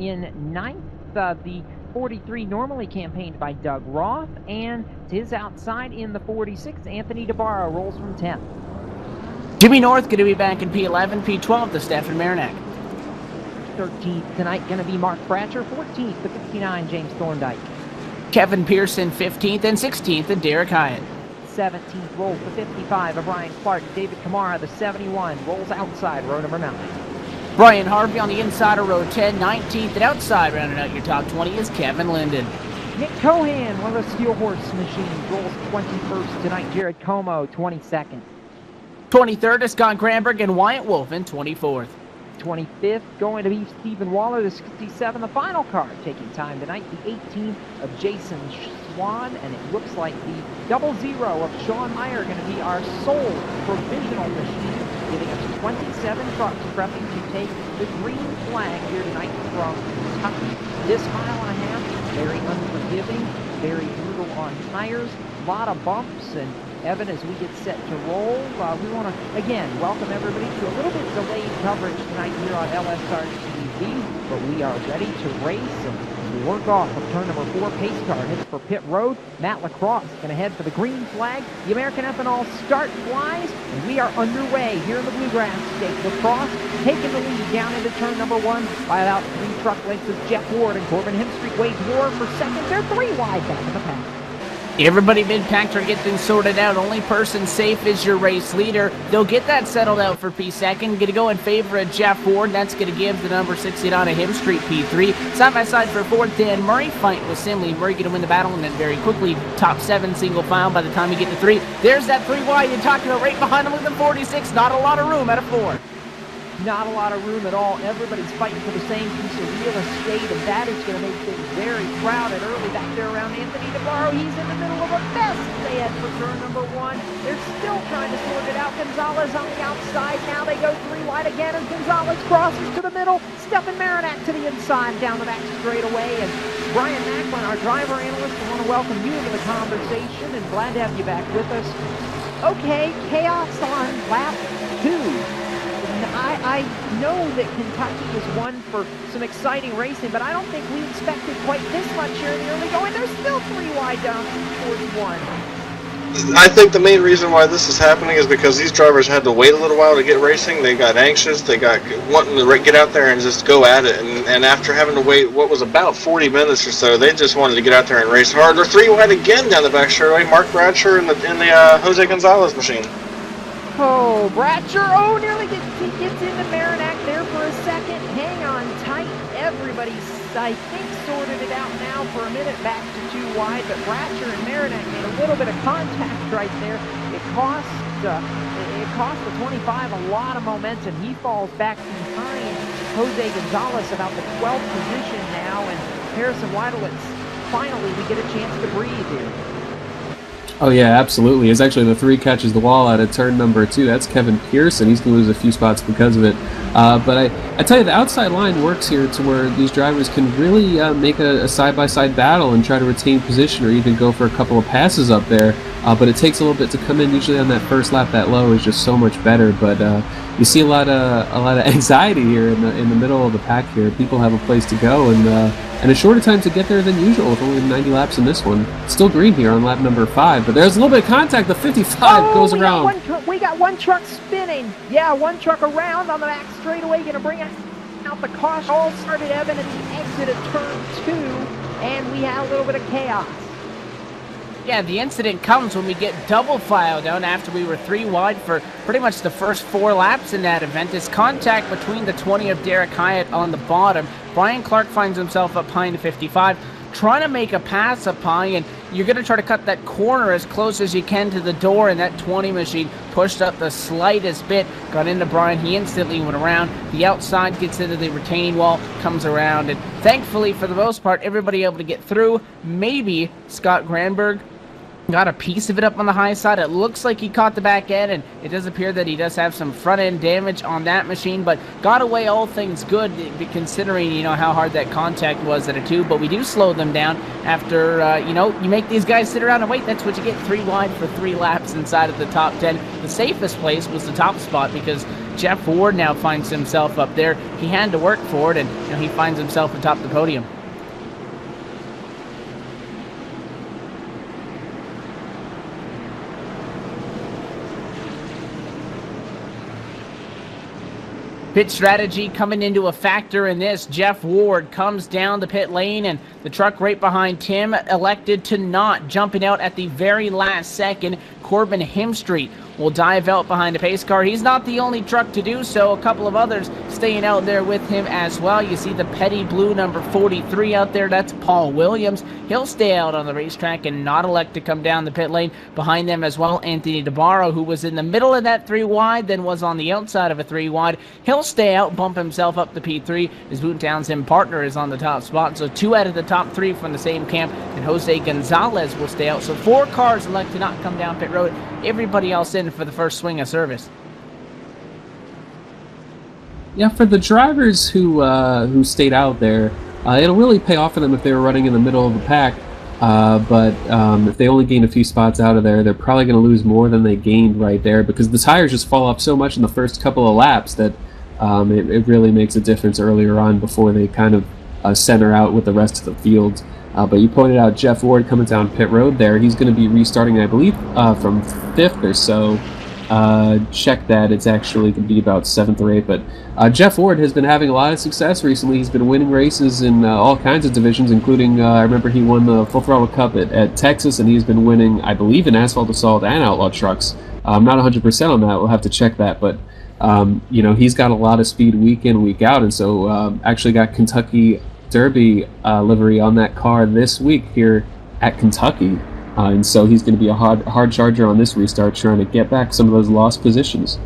In ninth, the 43 normally campaigned by Doug Roth, and to his outside in the 46, Anthony DeBarro rolls from 10th. Jimmy North going to be back in P11, P12 to Stefan Marinac. 13th tonight going to be Mark Bratcher, 14th to 59, James Thorndike. Kevin Pearson 15th and 16th to Derek Hyatt. 17th rolls to 55 of Brian Clark. David Kamara, the 71, rolls outside row number 9. Brian Harvey on the inside of row 10, 19th and outside. Rounding out your top 20 is Kevin Linden. Nick Cohan, one of the Steel Horse machines, rolls 21st tonight. Jared Como, 22nd. 23rd is Scott Granberg and Wyatt Wolfen, 24th. 25th going to be Stephen Waller, the 67, the final car taking time tonight, the 18th of Jason Swan, and it looks like the 00 of Sean Meyer going to be our sole provisional machine, giving us 27 trucks prepping to take the green flag here tonight from Kentucky. This mile and a half, very unforgiving, very brutal on tires, a lot of bumps, and Evan, as we get set to roll, we want to, again, welcome everybody to a little bit delayed coverage tonight here on LSRTV, but we are ready to race, and we work off of turn number 4. Pace car heads for pit road. Matt Lacrosse going to head for the green flag. The American Ethanol start flies, and we are underway here in the Bluegrass State. Lacrosse taking the lead down into turn number 1 by about 3 truck lengths of Jeff Ward, and Corbin Hemstreet Wade War for second. They're 3 wide back in the pack. Everybody mid-pack to get things sorted out. Only person safe is your race leader. They'll get that settled out for P2. Going to go in favor of Jeff Ward. That's going to give the number 69 of Hemstreet P3. Side by side for 4th, Dan Murray fight with Simley. Murray going to win the battle, and then very quickly top 7 single file by the time you get to 3. There's that 3 wide you're talking about right behind him with the 46. Not a lot of room out of 4. Not a lot of room at all. Everybody's fighting for the same piece of real estate, and that is going to make things very crowded early back there around Anthony DeBarro. He's in the middle of a mess. They head for turn number 1. They're still trying to sort it out. Gonzalez on the outside. Now they go 3 wide again as Gonzalez crosses to the middle. Stefan Marinac to the inside down the back straightaway. And Brian Macklin, our driver analyst, I want to welcome you into the conversation and glad to have you back with us. Okay, chaos on lap 2. I know that Kentucky is one for some exciting racing, but I don't think we expected quite this much here in the early going. There's still 3 wide down towards 1. I think the main reason why this is happening is because these drivers had to wait a little while to get racing. They got anxious. They got wanting to get out there and just go at it. And after having to wait what was about 40 minutes or so, they just wanted to get out there and race hard. They're 3 wide again down the back straightaway. Mark Bratcher in the Jose Gonzalez machine. Oh, Bratcher, nearly gets into Marinac there for a second. Hang on tight. Everybody's, I think, sorted it out now for a minute back to 2 wide, but Bratcher and Marinac made a little bit of contact right there. It cost the 25 a lot of momentum. He falls back behind Jose Gonzalez about the 12th position now, and Harrison Weidowitz, finally we get a chance to breathe here. Oh yeah, absolutely. It's actually the 3 catches the wall out of turn number 2. That's Kevin Pearson. He's going to lose a few spots because of it. But I tell you, the outside line works here to where these drivers can really make a side-by-side battle and try to retain position or even go for a couple of passes up there. But it takes a little bit to come in. Usually on that first lap, that low is just so much better. But you see a lot of anxiety here in the middle of the pack here. People have a place to go and a shorter time to get there than usual with only 90 laps in this one. Still green here on lap number 5, but there's a little bit of contact. The 55 goes around. We got one truck spinning. Yeah, one truck around on the back straightaway, going to bring out the caution. All started, Evan, at the exit of turn 2, and we had a little bit of chaos. Yeah, the incident comes when we get double file down after we were 3 wide for pretty much the first 4 laps in that event. This contact between the 20 of Derek Hyatt on the bottom. Brian Clark finds himself up high in the 55, trying to make a pass up high, and you're going to try to cut that corner as close as you can to the door, and that 20 machine pushed up the slightest bit, got into Brian. He instantly went around. The outside gets into the retaining wall, comes around, and thankfully, for the most part, everybody able to get through. Maybe Scott Granberg Got a piece of it up on the high side. It looks like he caught the back end, and it does appear that he does have some front end damage on that machine, but got away all things good, considering, you know, how hard that contact was at a 2. But we do slow them down after, you know, you make these guys sit around and wait. That's what you get, 3 wide for 3 laps inside of the top 10. The safest place was the top spot, because Jeff Ward now finds himself up there. He had to work for it, and, you know, he finds himself atop the podium. Pit strategy coming into a factor in this. Jeff Ward comes down the pit lane, and the truck right behind Tim elected to not, jumping out at the very last second. Corbin Hemstreet will dive out behind a pace car. He's not the only truck to do so. A couple of others staying out there with him as well. You see the petty blue number 43 out there. That's Paul Williams. He'll stay out on the racetrack and not elect to come down the pit lane. Behind them as well, Anthony DeBarro, who was in the middle of that 3 wide, then was on the outside of a 3 wide. He'll stay out, bump himself up to P3. His Boone Townsend partner is on the top spot. So 2 out of the top 3 from the same camp, and Jose Gonzalez will stay out. So 4 cars elect to not come down pit road. Everybody else in for the first swing of service. Yeah, for the drivers who stayed out there, it'll really pay off for them if they were running in the middle of the pack. But if they only gain a few spots out of there, they're probably going to lose more than they gained right there, because the tires just fall off so much in the first couple of laps that it really makes a difference earlier on before they kind of center out with the rest of the field. But you pointed out Jeff Ward coming down pit road there. He's going to be restarting, I believe, from 5th or so. Check that. It's actually going to be about 7th or 8th. But Jeff Ward has been having a lot of success recently. He's been winning races in all kinds of divisions, including, I remember he won the Full Throttle Cup at Texas, and he's been winning, I believe, in Asphalt Assault and Outlaw trucks. I'm not 100% on that. We'll have to check that. But, you know, he's got a lot of speed week in, week out, and so actually got Kentucky Derby livery on that car this week here at Kentucky, and so he's going to be a hard charger on this restart, trying to get back some of those lost positions.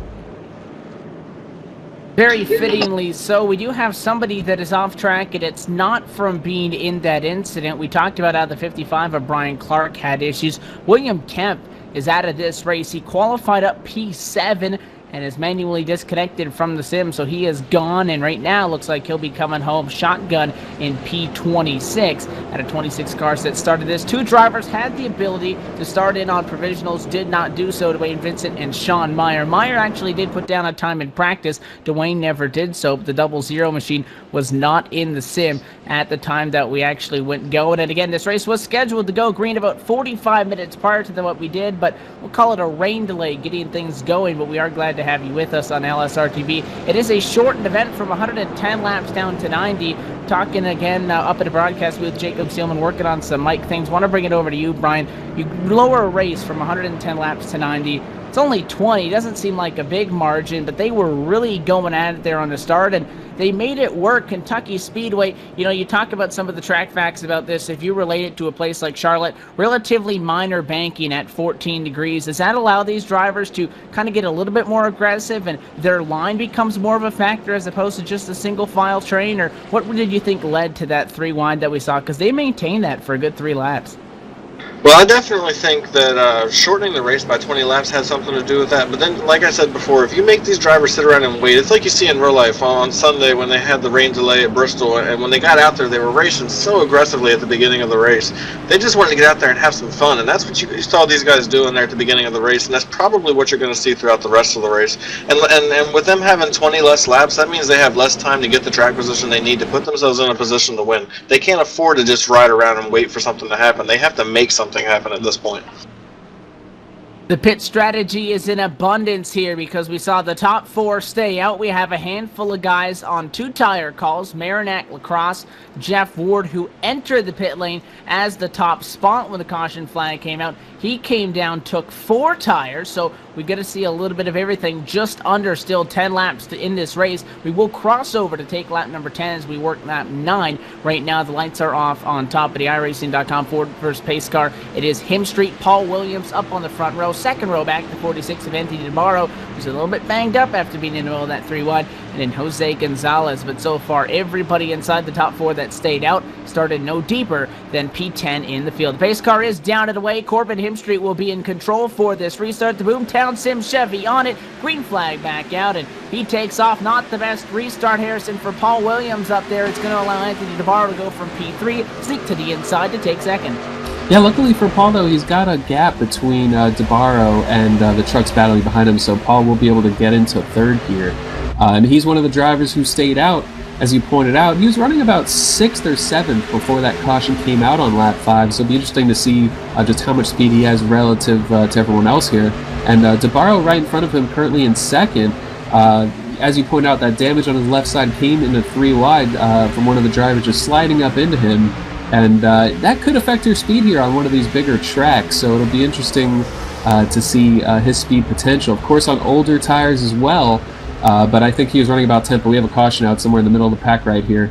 Very fittingly so. We do have somebody that is off track, and it's not from being in that incident. We talked about how the 55 of Brian Clark had issues. William Kemp is out of this race. He qualified up P7 and is manually disconnected from the sim, so he is gone, and right now looks like he'll be coming home shotgun in P26 at a 26 car set. Started this. 2 drivers had the ability to start in on provisionals, did not do so. Dwayne Vincent and Sean Meyer. Meyer actually did put down a time in practice. Dwayne never did so, but the 00 machine was not in the sim at the time that we actually went going. And again, this race was scheduled to go green about 45 minutes prior to what we did, but we'll call it a rain delay getting things going. But we are glad to have you with us on LSRTV. It is a shortened event from 110 laps down to 90. Talking again up at the broadcast booth, Jacob Seelman working on some mic things. Want to bring it over to you, Brian. You lower a race from 110 laps to 90. It's only 20. Doesn't seem like a big margin, but they were really going at it there on the start, and they made it work. Kentucky Speedway, you know, you talk about some of the track facts about this. If you relate it to a place like Charlotte, relatively minor banking at 14 degrees. Does that allow these drivers to kind of get a little bit more aggressive, and their line becomes more of a factor as opposed to just a single file train? Or what did you think led to that 3 wide that we saw? Because they maintained that for a good 3 laps. Well, I definitely think that shortening the race by 20 laps had something to do with that. But then, like I said before, if you make these drivers sit around and wait, it's like you see in real life on Sunday when they had the rain delay at Bristol, and when they got out there, they were racing so aggressively at the beginning of the race. They just wanted to get out there and have some fun, and that's what you saw these guys doing there at the beginning of the race, and that's probably what you're going to see throughout the rest of the race. And with them having 20 less laps, that means they have less time to get the track position they need to put themselves in a position to win. They can't afford to just ride around and wait for something to happen. They have to make something happen at this point. The pit strategy is in abundance here because we saw the top 4 stay out. We have a handful of guys on 2 tire calls. Marinac Lacrosse, Jeff Ward, who entered the pit lane as the top spot when the caution flag came out. He came down, took 4 tires, so we get to see a little bit of everything. Just under still 10 laps in this race. We will cross over to take lap number 10 as we work lap 9. Right now, the lights are off on top of the iRacing.com Ford first pace car. It is Hemstreet, Paul Williams up on the front row. Second row back to 46 of Anthony DeMaro, who's a little bit banged up after being in the middle of that 3 wide. and in Jose Gonzalez. But so far, everybody inside the top 4 that stayed out started no deeper than P10 in the field. The pace car is down and away. Corbin Himstreet will be in control for this restart. The Boomtown Sim Chevy on it. Green flag back out, and he takes off. Not the best restart, Harrison, for Paul Williams up there. It's going to allow Anthony DeBarro to go from P3, sneak to the inside to take second. Yeah, luckily for Paul, though, he's got a gap between DeBarro and the trucks battling behind him, so Paul will be able to get into third here. And he's one of the drivers who stayed out, as you pointed out. He was running about 6th or 7th before that caution came out on lap 5, so it'll be interesting to see just how much speed he has relative to everyone else here. And DeBarro right in front of him, currently in 2nd. As you point out, that damage on his left side came into 3 wide from one of the drivers just sliding up into him. And that could affect your speed here on one of these bigger tracks, so it'll be interesting to see his speed potential. Of course, on older tires as well, but I think he was running about 10th, but we have a caution out somewhere in the middle of the pack right here.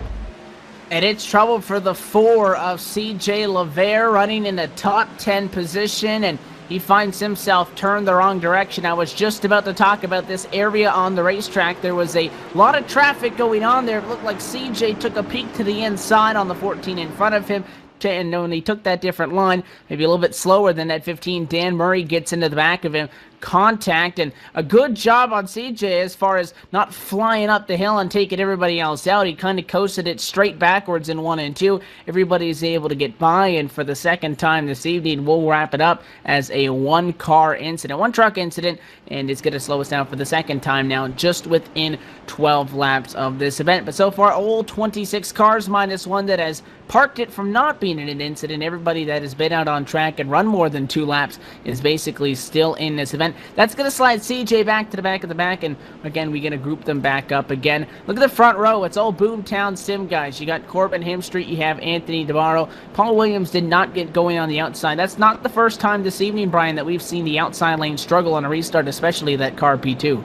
And it's trouble for the 4 of CJ LeVere, running in the top 10 position, and he finds himself turned the wrong direction. I was just about to talk about this area on the racetrack. There was a lot of traffic going on there. It looked like CJ took a peek to the inside on the 14 in front of him. And when he took that different line, maybe a little bit slower than that 15, Dan Murray gets into the back of him. Contact, and a good job on CJ as far as not flying up the hill and taking everybody else out. He kind of coasted it straight backwards in 1 and 2. Everybody's able to get by, and for the second time this evening, we'll wrap it up as a 1-car incident, 1-truck incident, and it's going to slow us down for the second time now, just within 12 laps of this event. But so far, all 26 cars minus 1 that has parked it from not being in an incident. Everybody that has been out on track and run more than 2 laps is basically still in this event. That's going to slide CJ back to the back of the back, and again, we're going to group them back up again. Look at the front row. It's all Boomtown Sim guys. You got Corbin Himstreet, you have Anthony DeBarro. Paul Williams did not get going on the outside. That's not the first time this evening, Brian, that we've seen the outside lane struggle on a restart, especially that car P2.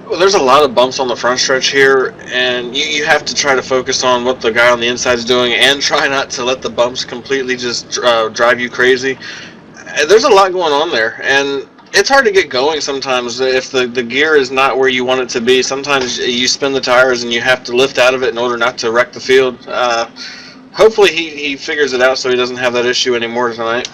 Well, there's a lot of bumps on the front stretch here, and you have to try to focus on what the guy on the inside is doing and try not to let the bumps completely just drive you crazy. There's a lot going on there, and it's hard to get going sometimes if the gear is not where you want it to be. Sometimes you spin the tires and you have to lift out of it in order not to wreck the field. Hopefully he figures it out so he doesn't have that issue anymore tonight.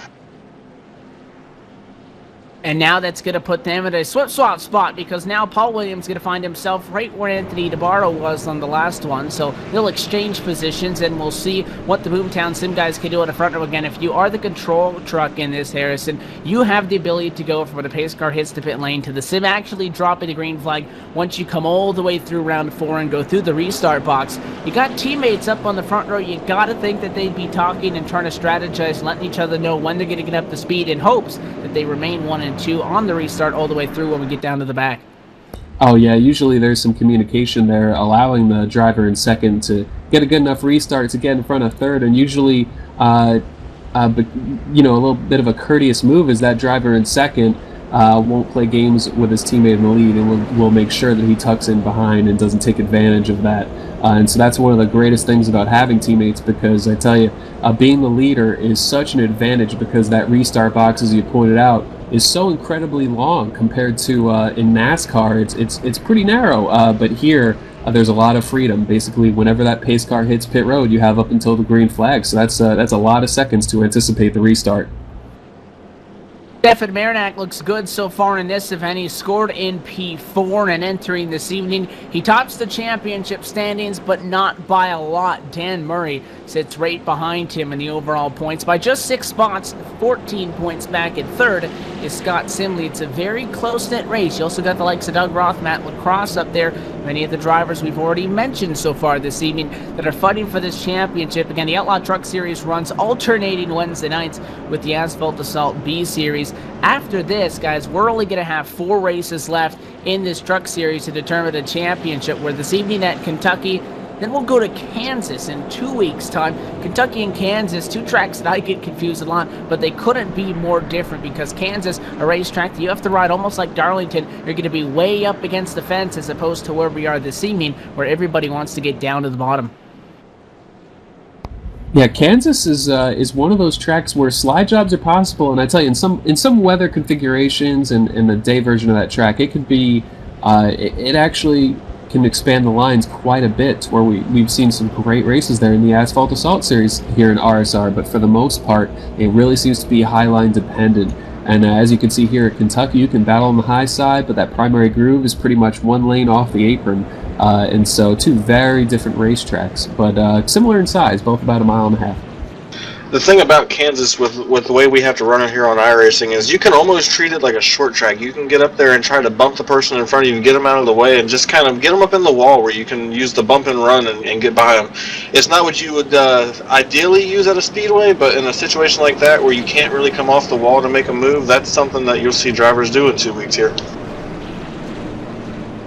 And now that's going to put them in a swap spot, because now Paul Williams is going to find himself right where Anthony DeBarro was on the last one. So they'll exchange positions, and we'll see what the Boomtown Sim guys can do in the front row. Again, if you are the control truck in this, Harrison, you have the ability to go from where the pace car hits the pit lane to the Sim actually dropping the green flag once you come all the way through round 4 and go through the restart box. You got teammates up on the front row. You got to think that they'd be talking and trying to strategize, letting each other know when they're going to get up to speed in hopes that they remain 1 and 2 on the restart all the way through when we get down to the back. Oh yeah, usually there's some communication there allowing the driver in second to get a good enough restart to get in front of third, and usually but you know, a little bit of a courteous move is that driver in second won't play games with his teammate in the lead, and will make sure that he tucks in behind and doesn't take advantage of that. And so that's one of the greatest things about having teammates, because I tell you, being the leader is such an advantage, because that restart box, as you pointed out, is so incredibly long compared to in NASCAR. It's pretty narrow, but here there's a lot of freedom. Basically, whenever that pace car hits pit road, you have up until the green flag. So that's a lot of seconds to anticipate the restart. Stefan Marinac looks good so far in this event. He scored in P4, and entering this evening, he tops the championship standings, but not by a lot. Dan Murray sits right behind him in the overall points by just 6 spots. 14 points back in third is Scott Simley. It's a very close-knit race. You also got the likes of Doug Roth, Matt LaCrosse up there, many of the drivers we've already mentioned so far this evening that are fighting for this championship. Again, the Outlaw Truck Series runs alternating Wednesday nights with the Asphalt Assault B Series. After this, guys, we're only going to have 4 races left in this truck series to determine a championship. We're this evening at Kentucky. Then we'll go to Kansas in 2 weeks' time. Kentucky and Kansas, 2 tracks that I get confused a lot, but they couldn't be more different, because Kansas, a racetrack that you have to ride almost like Darlington, you're going to be way up against the fence, as opposed to where we are this evening, where everybody wants to get down to the bottom. Yeah, Kansas is one of those tracks where slide jobs are possible, and I tell you, in some weather configurations and in the day version of that track, it could be it actually can expand the lines quite a bit, where we've seen some great races there in the Asphalt Assault Series here in RSR, but for the most part, it really seems to be high line dependent. And as you can see here at Kentucky, you can battle on the high side, but that primary groove is pretty much one lane off the apron. And so two very different racetracks, but similar in size, both about 1.5 miles. The thing about Kansas with the way we have to run it here on iRacing is you can almost treat it like a short track. You can get up there and try to bump the person in front of you and get them out of the way and just kind of get them up in the wall where you can use the bump and run and get by them. It's not what you would ideally use at a speedway, but in a situation like that where you can't really come off the wall to make a move, that's something that you'll see drivers do in 2 weeks here.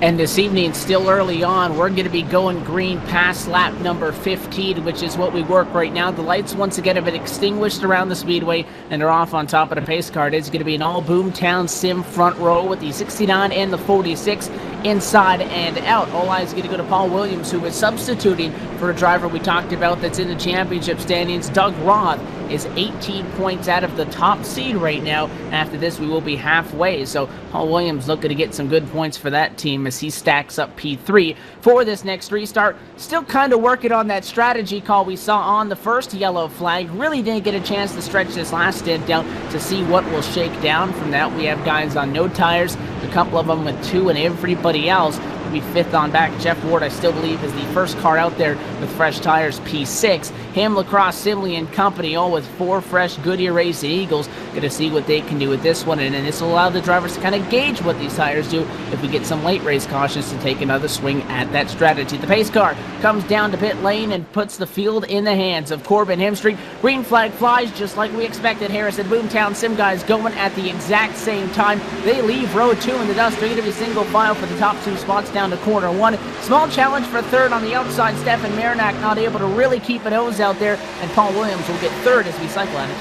And this evening, still early on, we're going to be going green past lap number 15, which is what we work right now. The lights once again have been extinguished around the speedway and are off on top of the pace car. It is going to be an all Boomtown sim front row with the 69 and the 46 inside and out. All eyes going to go to Paul Williams, who is substituting for a driver we talked about that's in the championship standings. Doug Roth is 18 points out of the top seed right now. After this, we will be halfway. So Paul Williams looking to get some good points for that team as he stacks up P3 for this next restart. Still kind of working on that strategy call we saw on the first yellow flag. Really didn't get a chance to stretch this last stint down to see what will shake down from that. We have guys on no tires, a couple of them with 2, and everybody else will be 5th on back. Jeff Ward, I still believe, is the first car out there with fresh tires, P6. Ham Lacrosse, Simley, and company, all with 4 fresh Goodyear Racing Eagles. Going to see what they can do with this one, and then this will allow the drivers to kind of gauge what these tires do if we get some late race cautions to take another swing at that strategy. The pace car comes down to pit lane and puts the field in the hands of Corbin Hemstreet. Green flag flies just like we expected. Harrison Boomtown Sim guys going at the exact same time. They leave row 2 in the dust. They're going to be single file for the top 2 spots down to corner 1. Small challenge for 3rd on the outside. Stefan Marinac not able to really keep a nose out there, and Paul Williams will get 3rd as we cycle out of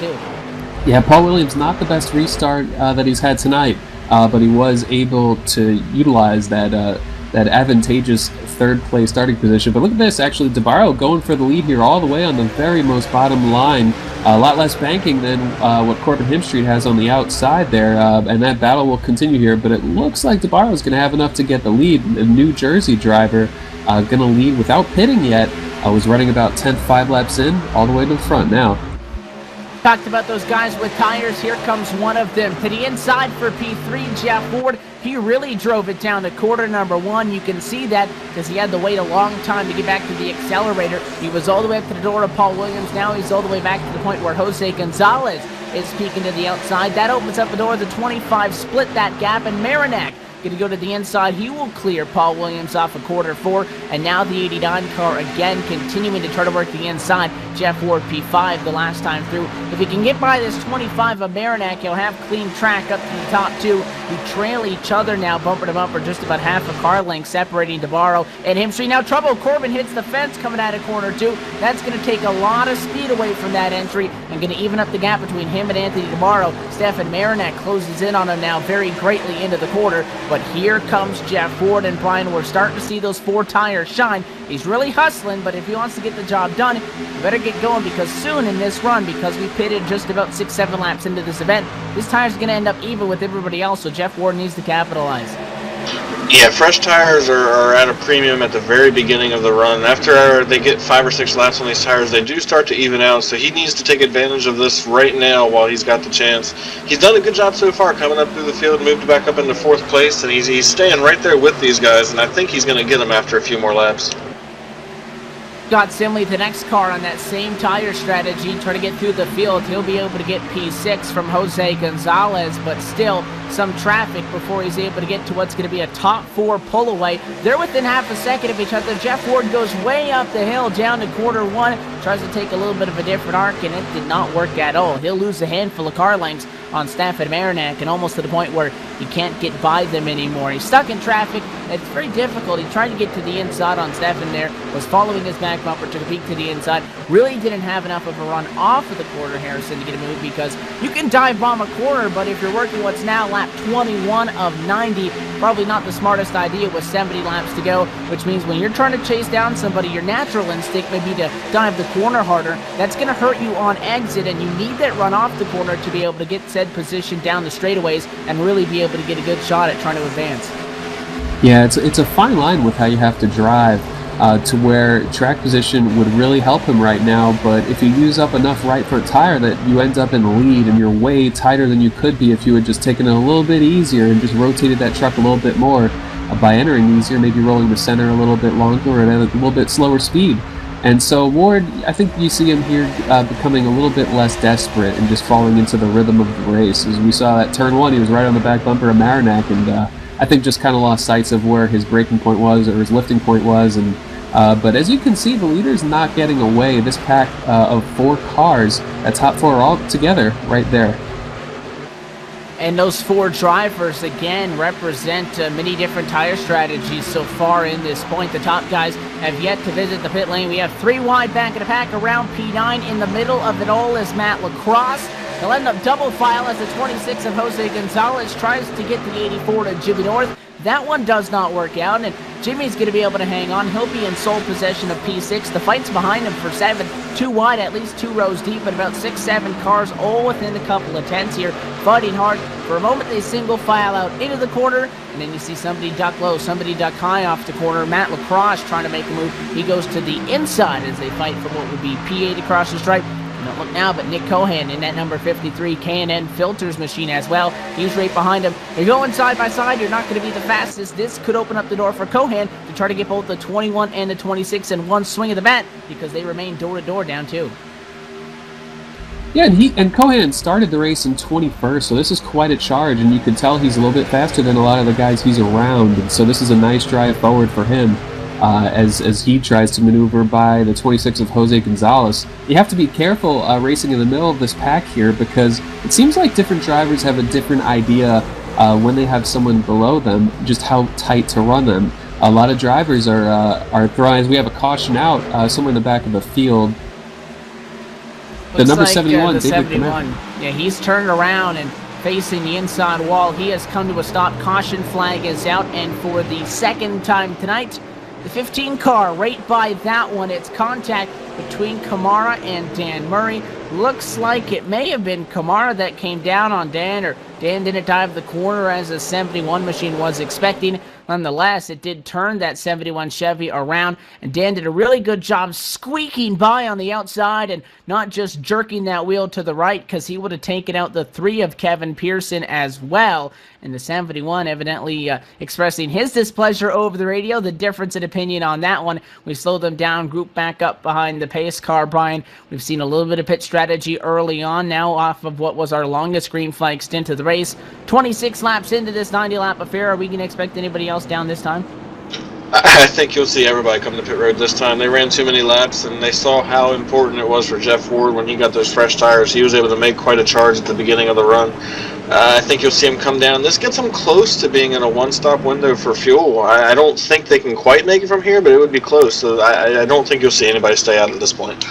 2. Yeah, Paul Williams, not the best restart that he's had tonight, but he was able to utilize that advantageous 3rd place starting position. But look at this, actually, DeBarro going for the lead here all the way on the very most bottom line. A lot less banking than what Corbin Hemstreet has on the outside there, and that battle will continue here. But it looks like DeBarro is going to have enough to get the lead. A New Jersey driver going to lead without pitting yet. Was running about 10th, 5 laps in, all the way to the front now. Talked about those guys with tires. Here comes one of them to the inside for P3, Jeff Ward. He really drove it down to quarter number 1. You can see that because he had to wait a long time to get back to the accelerator. He was all the way up to the door of Paul Williams. Now he's all the way back to the point where Jose Gonzalez is peeking to the outside. That opens up the door of the 25, split that gap, and Marinac going to go to the inside. He will clear Paul Williams off of quarter 4, and now the 89 car again continuing to try to work the inside. Jeff Ward P5 the last time through. If he can get by this 25 of Marinac, he'll have clean track up to the top 2, who trail each other now bumper to bumper, just about half a car length separating DeBarro and Hemstreet. Now trouble, Corbin hits the fence coming out of corner 2. That's going to take a lot of speed away from that entry and going to even up the gap between him and Anthony DeBarro. Stefan Marinac closes in on him now very greatly into the quarter. But here comes Jeff Ward, and Brian, we're starting to see those 4 tires shine. He's really hustling, but if he wants to get the job done, you better get going, because soon in this run, because we pitted just about 6-7 laps into this event, this tire's going to end up even with everybody else, so Jeff Ward needs to capitalize. Yeah, fresh tires are at a premium at the very beginning of the run. After they get 5 or 6 laps on these tires, they do start to even out, so he needs to take advantage of this right now while he's got the chance. He's done a good job so far coming up through the field, moved back up into 4th place, and he's staying right there with these guys, and I think he's going to get them after a few more laps. Scott Simley, the next car on that same tire strategy, try to get through the field. He'll be able to get P6 from Jose Gonzalez, but still some traffic before he's able to get to what's going to be a top 4 pull away. They're within half a second of each other. Jeff Ward goes way up the hill down to quarter 1, tries to take a little bit of a different arc, and it did not work at all. He'll lose a handful of car lengths on Stefan Marinac, and almost to the point where he can't get by them anymore. He's stuck in traffic. It's very difficult. He tried to get to the inside on Stefan there, was following his back bumper, took a peek to the inside, really didn't have enough of a run off of the quarter, Harrison, to get a move, because you can dive bomb a corner, but if you're working what's now lap 21 of 90, probably not the smartest idea with 70 laps to go, which means when you're trying to chase down somebody, your natural instinct may be to dive the corner harder. That's going to hurt you on exit, and you need that run off the corner to be able to get said position down the straightaways and really be able to get a good shot at trying to advance. Yeah, it's a fine line with how you have to drive to where track position would really help him right now, but if you use up enough right front tire that you end up in the lead and you're way tighter than you could be if you had just taken it a little bit easier and just rotated that truck a little bit more by entering easier, maybe rolling the center a little bit longer or at a little bit slower speed. And so Ward, I think you see him here becoming a little bit less desperate and just falling into the rhythm of the race. As we saw at turn 1, he was right on the back bumper of Marinac, and I think just kind of lost sight of where his braking point was or his lifting point was. And but as you can see, the leader's not getting away. This pack of 4 cars, that top 4 are all together right there. And those 4 drivers, again, represent many different tire strategies so far in this point. The top guys have yet to visit the pit lane. We have 3 wide back of the pack around P9. In the middle of it all is Matt Lacrosse. He'll end up double file as the 26 of Jose Gonzalez tries to get the 84 to Jimmy North. That one does not work out, and Jimmy's going to be able to hang on. He'll be in sole possession of P6. The fight's behind him for 7. 2 wide, at least 2 rows deep, and about 6-7 cars all within a couple of tenths here, fighting hard. For a moment, they single file out into the corner, and then you see somebody duck low, somebody duck high off the corner. Matt Lacrosse trying to make a move. He goes to the inside as they fight for what would be P8 across the stripe. Don't look now, but Nick Cohan in that number 53 K&N Filters machine as well. He's right behind him. They're going side by side. You're not going to be the fastest. This could open up the door for Cohan to try to get both the 21 and the 26 in one swing of the bat because they remain door-to-door down 2. Yeah, and Cohan started the race in 21st, so this is quite a charge, and you can tell he's a little bit faster than a lot of the guys he's around, and so this is a nice drive forward for him. As he tries to maneuver by the 26 of Jose Gonzalez. You have to be careful racing in the middle of this pack here because it seems like different drivers have a different idea when they have someone below them, just how tight to run them. A lot of drivers are throwing, as we have a caution out somewhere in the back of the field. The number 71, the David 71. Yeah, he's turned around and facing the inside wall. He has come to a stop. Caution flag is out, and for the second time tonight, the 15 car right by that one. It's contact between Kamara and Dan Murray. Looks like it may have been Kamara that came down on Dan, or Dan didn't dive the corner as the 71 machine was expecting. Nonetheless, it did turn that 71 Chevy around, and Dan did a really good job squeaking by on the outside and not just jerking that wheel to the right, because he would have taken out the 3 of Kevin Pearson as well. And the 71 evidently expressing his displeasure over the radio. The difference in opinion on that one, we slowed them down, group back up behind the pace car, Brian. We've seen a little bit of pit strategy early on now off of what was our longest green flag stint of the race. 26 laps into this 90-lap affair. Are we going to expect anybody else down this time? I think you'll see everybody come to pit road this time. They ran too many laps, and they saw how important it was for Jeff Ward when he got those fresh tires. He was able to make quite a charge at the beginning of the run. I think you'll see him come down. This gets them close to being in a one-stop window for fuel. I don't think they can quite make it from here, but it would be close. So I don't think you'll see anybody stay out at this point.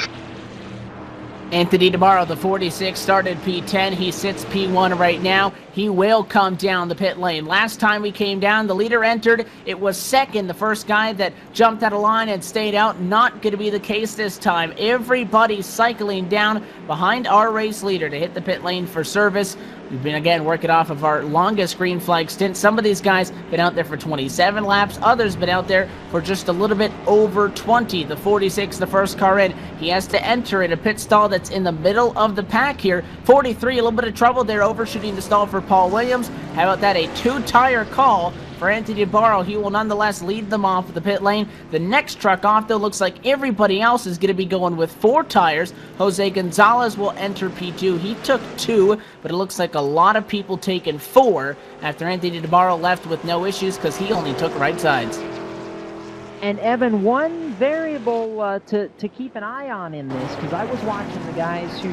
Anthony DeBarro, the 46, started P10. He sits P1 right now. He will come down the pit lane. Last time we came down, the leader entered. It was second, the first guy that jumped out of line and stayed out. Not going to be the case this time. Everybody cycling down behind our race leader to hit the pit lane for service. We've been, again, working off of our longest green flag stint. Some of these guys been out there for 27 laps. Others been out there for just a little bit over 20. The 46, the first car in. He has to enter in a pit stall that's in the middle of the pack here. 43, a little bit of trouble there, overshooting the stall for Paul Williams. How about that? A 2-tire call for Anthony DeBarro. He will nonetheless lead them off the pit lane. The next truck off, though, looks like everybody else is going to be going with 4 tires. Jose Gonzalez will enter P2. He took 2, but it looks like a lot of people taking 4 after Anthony DeBarro left with no issues because he only took right sides. And Evan, one variable to keep an eye on in this, because I was watching the guys who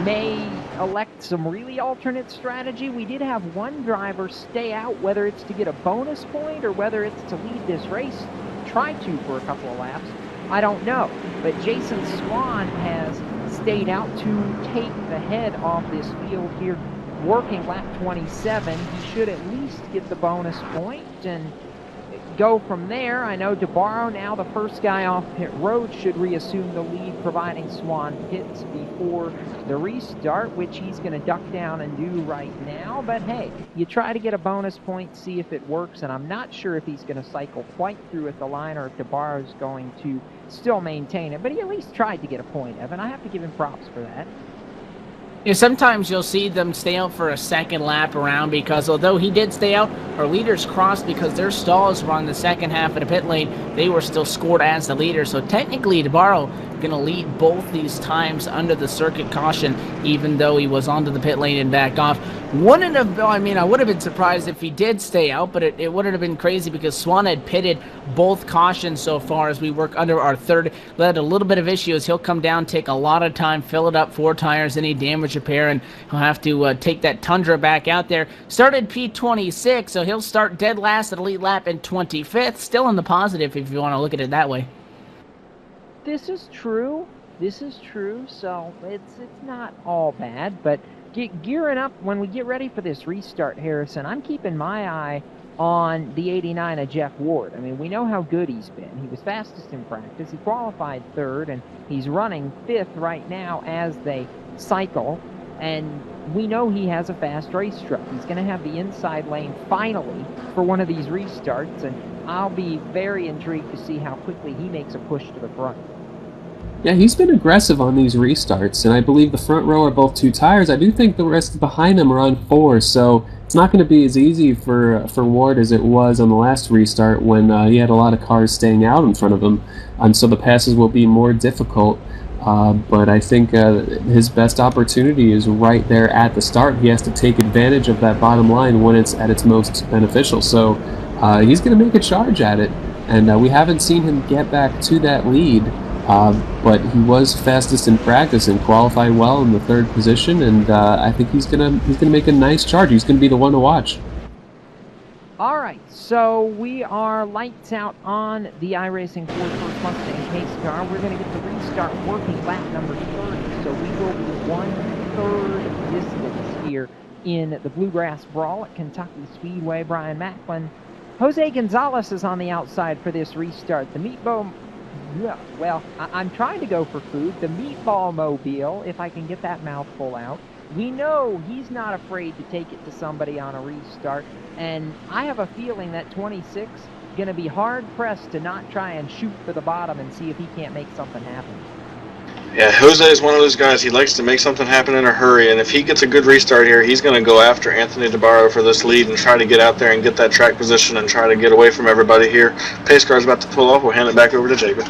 may elect some really alternate strategy. We did have one driver stay out, whether it's to get a bonus point or whether it's to lead this race, try to for a couple of laps. I don't know. But Jason Swan has stayed out to take the head off this field here, working lap 27. He should at least get the bonus point and go from there. I know DeBarro, now the first guy off pit road, should reassume the lead, providing Swan pits before the restart, which he's going to duck down and do right now. But hey, you try to get a bonus point, see if it works, and I'm not sure if he's going to cycle quite through at the line or if DeBarro's going to still maintain it. But he at least tried to get a point, Evan. I have to give him props for that. Yeah, sometimes you'll see them stay out for a second lap around because although he did stay out, our leaders crossed because their stalls were on the second half of the pit lane. They were still scored as the leader. So technically, DeBarro going to lead both these times under the circuit caution, even though he was onto the pit lane and backed off. Wouldn't have, I mean, I would have been surprised if he did stay out, but it wouldn't have been crazy because Swan had pitted both cautions so far as we work under our third. Led a little bit of issues. He'll come down, take a lot of time, fill it up, 4 tires, any damage repair, and he'll have to take that Tundra back out there. Started P26, so he'll start dead last at a lead lap in 25th. Still in the positive if you want to look at it that way. This is true. This is true. So it's not all bad, but gearing up when we get ready for this restart, Harrison, I'm keeping my eye on the 89 of Jeff Ward. I mean, we know how good he's been. He was fastest in practice. He qualified 3rd, and he's running 5th right now as they cycle. And we know he has a fast race truck. He's going to have the inside lane finally for one of these restarts, and I'll be very intrigued to see how quickly he makes a push to the front. Yeah, he's been aggressive on these restarts, and I believe the front row are both 2 tires. I do think the rest behind him are on 4, so it's not going to be as easy for Ward as it was on the last restart when he had a lot of cars staying out in front of him, and so the passes will be more difficult. But I think his best opportunity is right there at the start. He has to take advantage of that bottom line when it's at its most beneficial. So he's going to make a charge at it, and we haven't seen him get back to that lead. But he was fastest in practice and qualified well in the 3rd position, and I think he's gonna make a nice charge. He's gonna be the one to watch. All right, so we are lights out on the iRacing Ford First Mustang pace car. We're going to get the restart working lap number 30, so we will be 1/3 distance here in the Bluegrass Brawl at Kentucky Speedway. Brian Macklin. Jose Gonzalez is on the outside for this restart. The meatball, well, I'm trying to go for food. The meatball mobile, if I can get that mouthful out. We know he's not afraid to take it to somebody on a restart, and I have a feeling that 26 is going to be hard-pressed to not try and shoot for the bottom and see if he can't make something happen. Yeah, Jose is one of those guys. He likes to make something happen in a hurry, and if he gets a good restart here, he's going to go after Anthony DeBarro for this lead and try to get out there and get that track position and try to get away from everybody here. Pace car's about to pull off. We'll hand it back over to Jacob.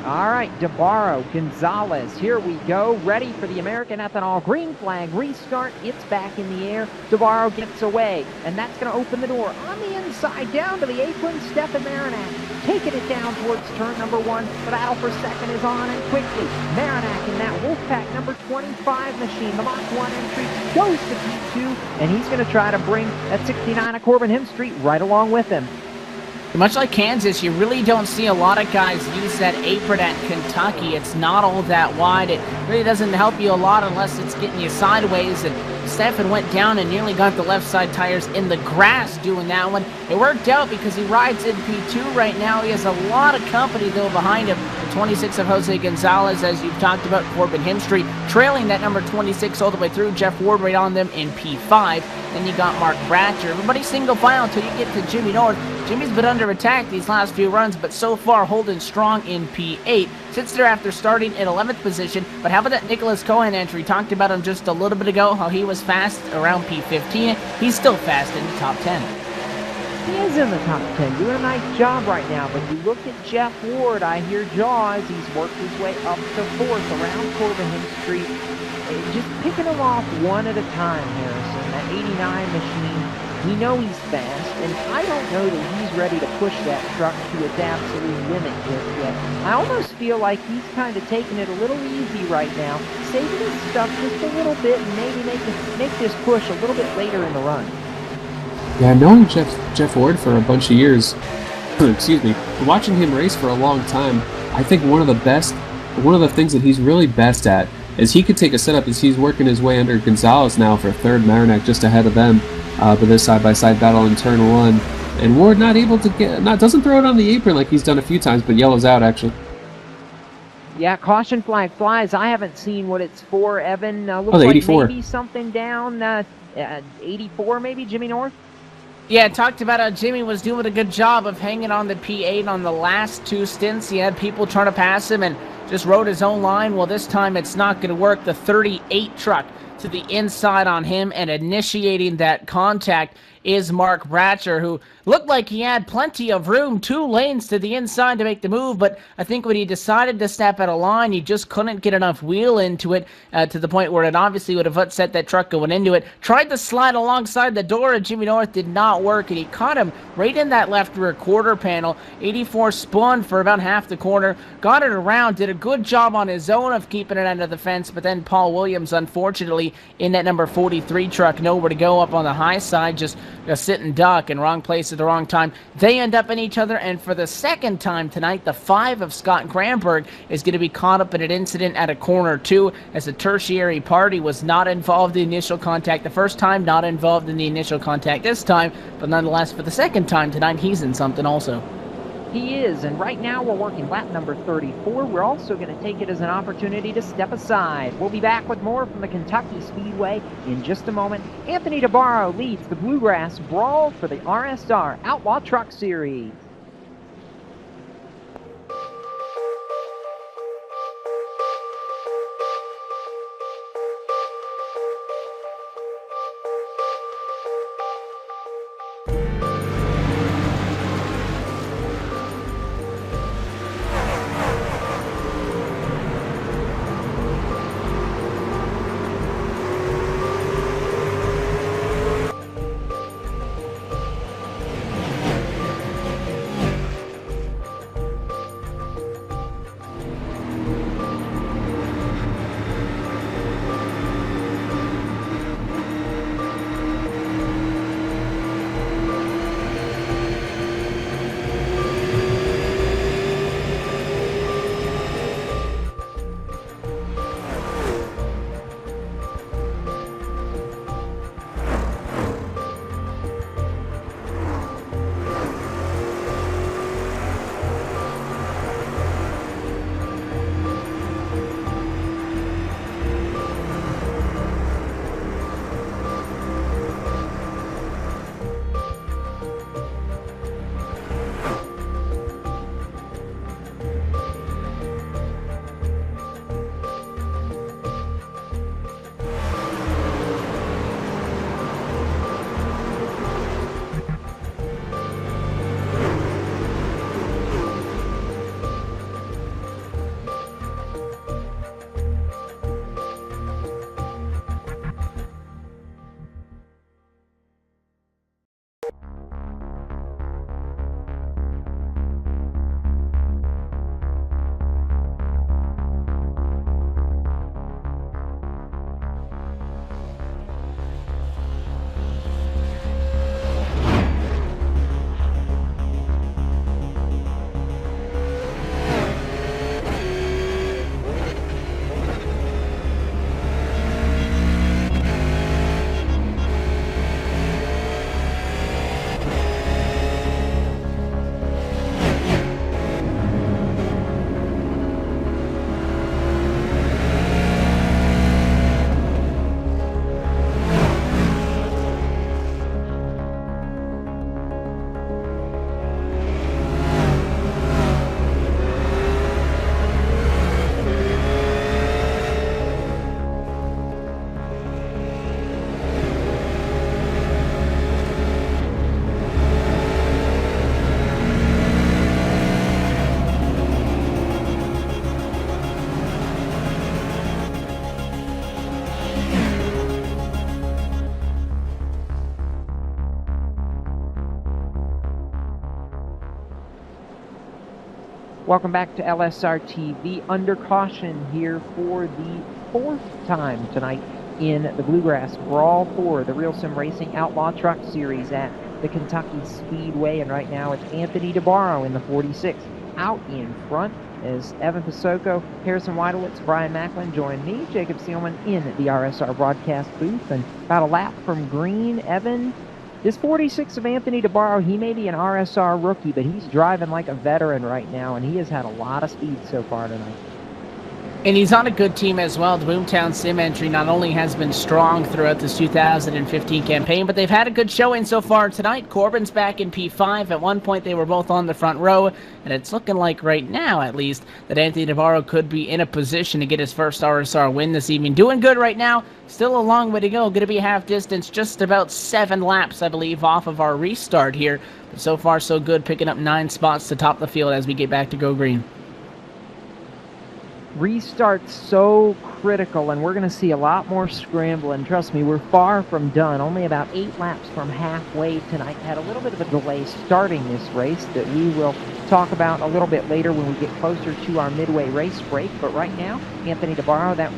All right, DeBarro, Gonzalez, here we go, ready for the American Ethanol green flag restart. It's back in the air. DeBarro gets away, and that's going to open the door on the inside, down to the apron. Stefan Marinac taking it down towards turn number 1. The battle for second is on, and quickly, Marinac in that Wolfpack number 25 machine, the Mach 1 entry, goes to P2, and he's going to try to bring that 69 of Corbin Hemstreet right along with him. Much like Kansas, you really don't see a lot of guys use that apron at Kentucky. It's not all that wide. It really doesn't help you a lot unless it's getting you sideways. And Stefan went down and nearly got the left side tires in the grass doing that one. It worked out because he rides in P2 right now. He has a lot of company, though, behind him. The 26 of Jose Gonzalez, as you've talked about, Corbin Hemstreet, trailing that number 26 all the way through. Jeff Ward right on them in P5. Then you got Mark Bratcher. Everybody single file until you get to Jimmy North. Jimmy's been under attack these last few runs, but so far holding strong in P8. Sits there after starting in 11th position. But how about that Nicholas Cohen entry? Talked about him just a little bit ago, how he was fast around P15. He's still fast in the top 10. He is in the top 10, doing a nice job right now, but you look at Jeff Ward, I hear Jaws, he's worked his way up to 4th around Corbin Hemstreet, just picking him off one at a time, Harrison. That 89 machine, we know he's fast, and I don't know that he's ready to push that truck to its absolute limit just yet. I almost feel like he's kind of taking it a little easy right now, saving his stuff just a little bit, and maybe make this push a little bit later in the run. Yeah, knowing Jeff Ward for a bunch of years, excuse me, watching him race for a long time, I think one of the things that he's really best at is he could take a setup as he's working his way under Gonzalez now for 3rd, Marinac just ahead of them, but this side-by-side battle in turn 1. And Ward not able to doesn't throw it on the apron like he's done a few times, but yellows out actually. Yeah, caution flag flies. I haven't seen what it's for, Evan. Looks the like 84. maybe something down. 84 maybe, Jimmy North? Yeah, talked about how Jimmy was doing a good job of hanging on the P8 on the last 2 stints. He had people trying to pass him and just rode his own line. Well, this time it's not going to work. The 38 truck to the inside on him, and initiating that contact is Mark Bratcher, who looked like he had plenty of room, 2 lanes to the inside to make the move, but I think when he decided to step out of line, he just couldn't get enough wheel into it to the point where it obviously would have upset that truck going into it. Tried to slide alongside the door, and Jimmy North did not work, and he caught him right in that left rear quarter panel. 84 spun for about half the corner, got it around, did a good job on his own of keeping it under the fence, but then Paul Williams, unfortunately, in that number 43 truck, nowhere to go up on the high side, just a sit and duck in wrong place at the wrong time. They end up in each other, and for the second time tonight, the 5 of Scott Granberg is going to be caught up in an incident at a corner 2, as a tertiary party was not involved in the initial contact the first time, not involved in the initial contact this time, but nonetheless, for the second time tonight, he's in something also. He is, and right now we're working lap number 34. We're also going to take it as an opportunity to step aside. We'll be back with more from the Kentucky Speedway in just a moment. Anthony DeBarro leads the Bluegrass Brawl for the RSR Outlaw Truck Series. Welcome back to LSRTV. Under caution here for the 4th time tonight in the Bluegrass Brawl for the Real Sim Racing Outlaw Truck Series at the Kentucky Speedway. And right now it's Anthony DeBarro in the 46 out in front as Evan Pasoko, Harrison Weidowitz, Brian Macklin join me, Jacob Seelman, in the RSR broadcast booth. And about a lap from green, Evan, This 46 of Anthony DeBarro, he may be an RSR rookie, but he's driving like a veteran right now, and he has had a lot of speed so far tonight. And he's on a good team as well. The Boomtown Sim entry not only has been strong throughout this 2015 campaign, but they've had a good showing so far tonight. Corbin's back in P5. At one point, they were both on the front row, and it's looking like right now, at least, that Anthony DeBarro could be in a position to get his first RSR win this evening. Doing good right now. Still a long way to go. Going to be half distance, just about 7 laps, I believe, off of our restart here. But so far, so good, picking up 9 spots to top the field as we get back to Go Green. Restart's so critical, and we're going to see a lot more scrambling. Trust me, we're far from done. Only about 8 laps from halfway tonight. Had a little bit of a delay starting this race that we will talk about a little bit later when we get closer to our midway race break. But right now, Anthony DeBarro, that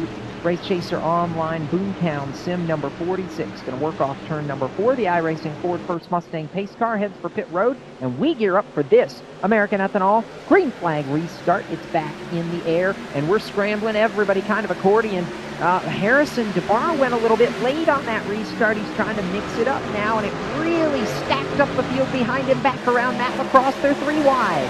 Race Chaser Online Boomtown Sim number 46, going to work off turn number 4. The iRacing Ford First Mustang pace car heads for pit road, and we gear up for this American Ethanol green flag restart. It's back in the air, and we're scrambling. Everybody kind of accordion. Harrison DeBarro went a little bit late on that restart. He's trying to mix it up now, and it really stacked up the field behind him. Back around Matt Lacrosse, they're 3 wide.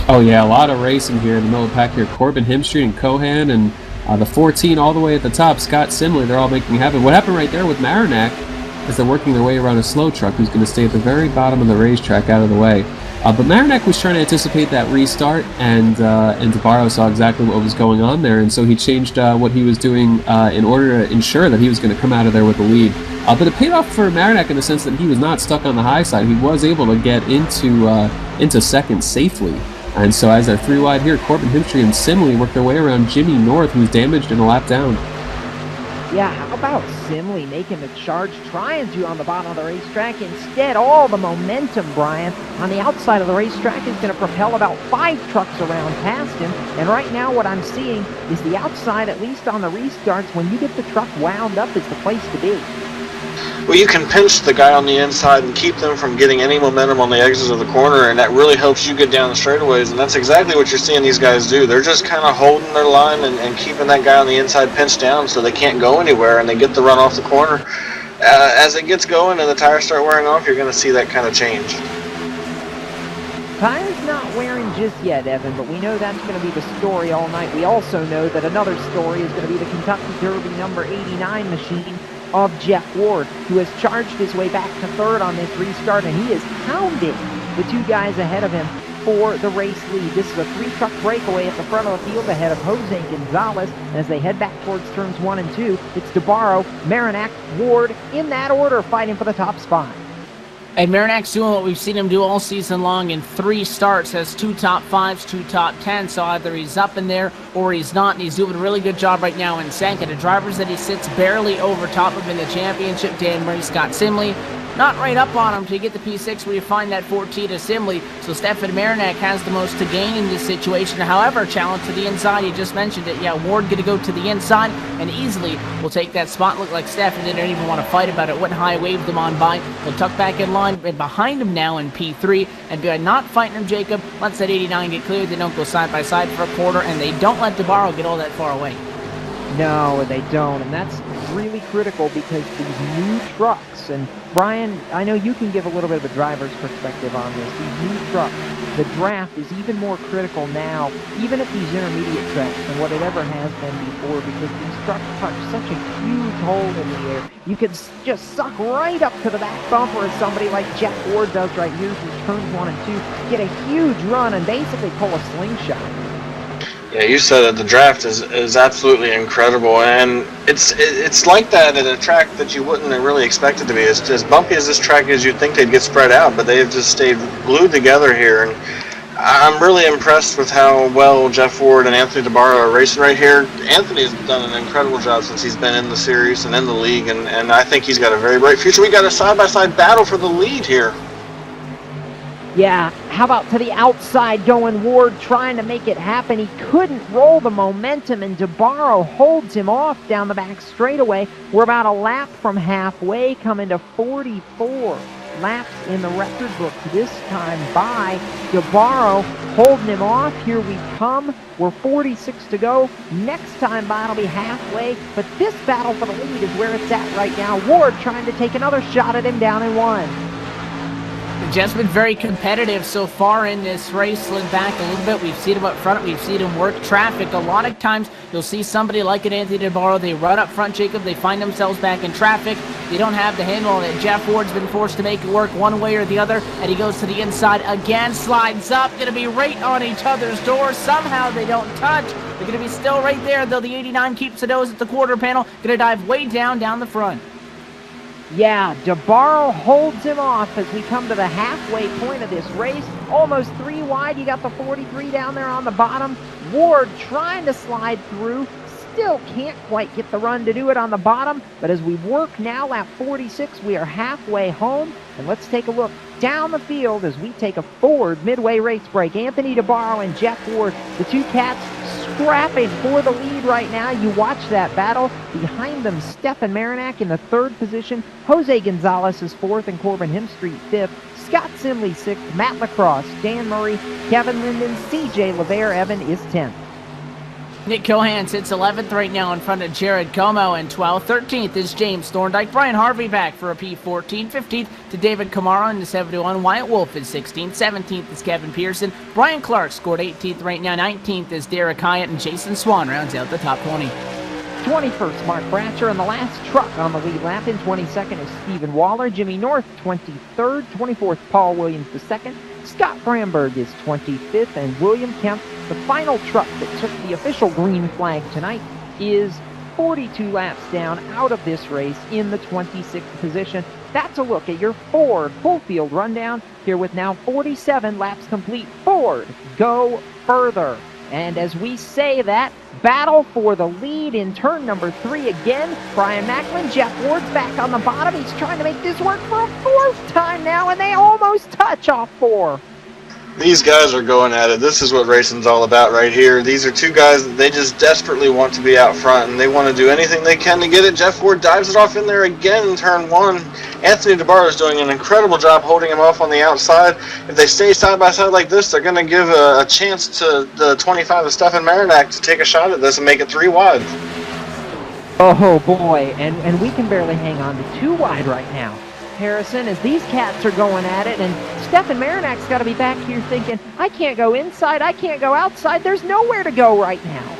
Oh yeah, a lot of racing here in the middle of the pack here. Corbin Hemstreet and Cohan, and the 14 all the way at the top, Scott Simley, they're all making happen. What happened right there with Marinac is they're working their way around a slow truck who's going to stay at the very bottom of the racetrack out of the way. But Marinac was trying to anticipate that restart, and DeBarro saw exactly what was going on there, and so he changed what he was doing in order to ensure that he was going to come out of there with the lead. But it paid off for Marinac in the sense that he was not stuck on the high side. He was able to get into second safely. And so as they're 3 wide here, Corbin Hemstreet and Simley work their way around Jimmy North, who's damaged in a lap down. Yeah, how about Simley making the charge, trying to on the bottom of the racetrack? Instead, all the momentum, Brian, on the outside of the racetrack is going to propel about 5 trucks around past him. And right now what I'm seeing is the outside, at least on the restarts, when you get the truck wound up, is the place to be. Well, you can pinch the guy on the inside and keep them from getting any momentum on the exits of the corner, and that really helps you get down the straightaways, and that's exactly what you're seeing these guys do. They're just kind of holding their line and keeping that guy on the inside pinched down so they can't go anywhere, and they get the run off the corner. As it gets going and the tires start wearing off, you're going to see that kind of change. Tires not wearing just yet, Evan, but we know that's going to be the story all night. We also know that another story is going to be the Kentucky Derby number 89 machine of Jeff Ward, who has charged his way back to 3rd on this restart, and he is hounding the 2 guys ahead of him for the race lead. This is a 3-truck breakaway at the front of the field ahead of Jose Gonzalez. As they head back towards turns 1 and 2, it's DeBarro, Marinac, Ward, in that order, fighting for the top spot. And Marinac's doing what we've seen him do all season long in 3 starts, has 2 top 5s, 2 top 10s, so either he's up in there or he's not, and he's doing a really good job right now in second. The drivers that he sits barely over top of in the championship, Dan Murray, Scott Simley, not right up on him to get the P6 where you find that 14 to Simley. So Stefan Marinac has the most to gain in this situation. However, challenge to the inside, you just mentioned it. Yeah, Ward going to go to the inside and easily will take that spot. Looked like Stefan didn't even want to fight about it. Went high, waved them on by. He'll tuck back in line and behind him now in P3. And by not fighting him, Jacob lets that 89 get cleared. They don't go side by side for a quarter, and they don't let DeBarro get all that far away. No, they don't, and that's really critical because these new trucks, and Brian, I know you can give a little bit of a driver's perspective on this. These new trucks, the draft is even more critical now, even at these intermediate tracks, than what it ever has been before, because these trucks punch such a huge hole in the air. You can just suck right up to the back bumper as somebody like Jeff Ward does right here through turns 1 and 2, get a huge run and basically pull a slingshot. Yeah, you said that the draft is absolutely incredible, and it's like that at a track that you wouldn't really expect it to be. As bumpy as this track is, you'd think they'd get spread out, but they've just stayed glued together here, and I'm really impressed with how well Jeff Ward and Anthony DeBarro are racing right here. Anthony's done an incredible job since he's been in the series and in the league, and I think he's got a very bright future. We got a side-by-side battle for the lead here. Yeah, how about to the outside going Ward trying to make it happen. He couldn't roll the momentum, and DeBarro holds him off down the back straightaway. We're about a lap from halfway, coming to 44 laps in the record book, this time by DeBarro, holding him off. Here we come. We're 46 to go. Next time by it'll be halfway, but this battle for the lead is where it's at right now. Ward trying to take another shot at him down in 1. Just been very competitive so far in this race. Slid back a little bit. We've seen him up front. We've seen him work traffic. A lot of times you'll see somebody like an Anthony DeBarro. They run up front, Jacob. They find themselves back in traffic. They don't have the handle on it. Jeff Ward's been forced to make it work one way or the other, and he goes to the inside again. Slides up. Going to be right on each other's doors. Somehow they don't touch. They're going to be still right there, though. The 89 keeps the nose at the quarter panel. Going to dive way down the front. Yeah, DeBarro holds him off as we come to the halfway point of this race. Almost 3 wide. You got the 43 down there on the bottom. Ward trying to slide through. Still can't quite get the run to do it on the bottom. But as we work now, lap 46, we are halfway home. And let's take a look down the field as we take a forward midway race break. Anthony DeBarro and Jeff Ward, the two cats, scrapping for the lead right now. You watch that battle. Behind them, Stefan Marinak in the 3rd position. Jose Gonzalez is 4th and Corbin Hemstreet 5th. Scott Simley 6th. Matt Lacrosse, Dan Murray, Kevin Linden, CJ LeVere Evan is 10th. Nick Cohan sits 11th right now in front of Jared Como and 12th. 13th is James Thorndike. Brian Harvey back for a P14. 15th to David Kamara in the 71. Wyatt Wolf is 16th. 17th is Kevin Pearson. Brian Clark scored 18th right now. 19th is Derek Hyatt, and Jason Swan rounds out the top 20. 21st, Mark Bratcher, and the last truck on the lead lap. In 22nd is Stephen Waller. Jimmy North, 23rd. 24th, Paul Williams, the 2nd. Scott Bramberg is 25th, and William Kemp, the final truck that took the official green flag tonight, is 42 laps down out of this race in the 26th position. That's a look at your Ford full field rundown here with now 47 laps complete. Ford, go further. And as we say that, battle for the lead in turn number 3 again. Brian Macklin, Jeff Ward's back on the bottom. He's trying to make this work for a 4th time now, and they almost touch off 4. These guys are going at it. This is what racing's all about right here. These are two guys that they just desperately want to be out front, and they want to do anything they can to get it. Jeff Ward dives it off in there again in turn 1. Anthony DeBarro is doing an incredible job holding him off on the outside. If they stay side by side like this, they're going to give a chance to the 25 of Stefan Marinak to take a shot at this and make it 3 wide. Oh boy, and we can barely hang on to 2 wide right now, Harrison, as these cats are going at it, and Stefan Marinak's got to be back here thinking, I can't go inside, I can't go outside, there's nowhere to go right now.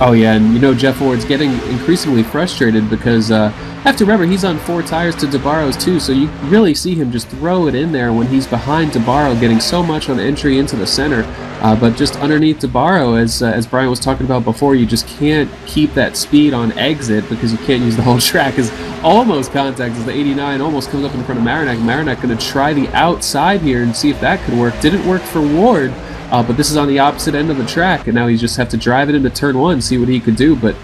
Oh yeah, and you know Jeff Ward's getting increasingly frustrated because have to remember he's on 4 tires to DeBarro's too, so you really see him just throw it in there when he's behind DeBarro, getting so much on entry into the center. But just underneath DeBarro, as Brian was talking about before, you just can't keep that speed on exit because you can't use the whole track. As almost contact as the 89 almost comes up in front of Marinak. Marinak going to try the outside here and see if that could work. Didn't work for Ward. But this is on the opposite end of the track, and now he just have to drive it into turn 1, see what he could do. But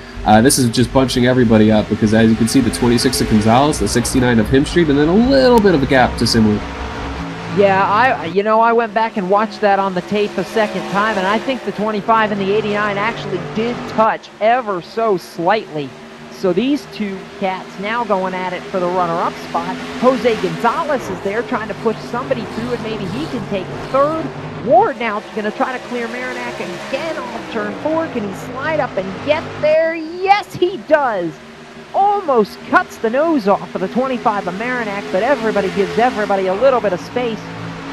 this is just bunching everybody up because, as you can see, the 26 of Gonzalez, the 69 of Hemstreet, and then a little bit of a gap to Simley. Yeah, I went back and watched that on the tape a second time, and I think the 25 and the 89 actually did touch ever so slightly. So these two cats now going at it for the runner-up spot. Jose Gonzalez is there trying to push somebody through, and maybe he can take 3rd. Ward now going to try to clear Marinak again off turn 4. Can he slide up and get there? Yes, he does. Almost cuts the nose off of the 25 of Marinak, but everybody gives everybody a little bit of space.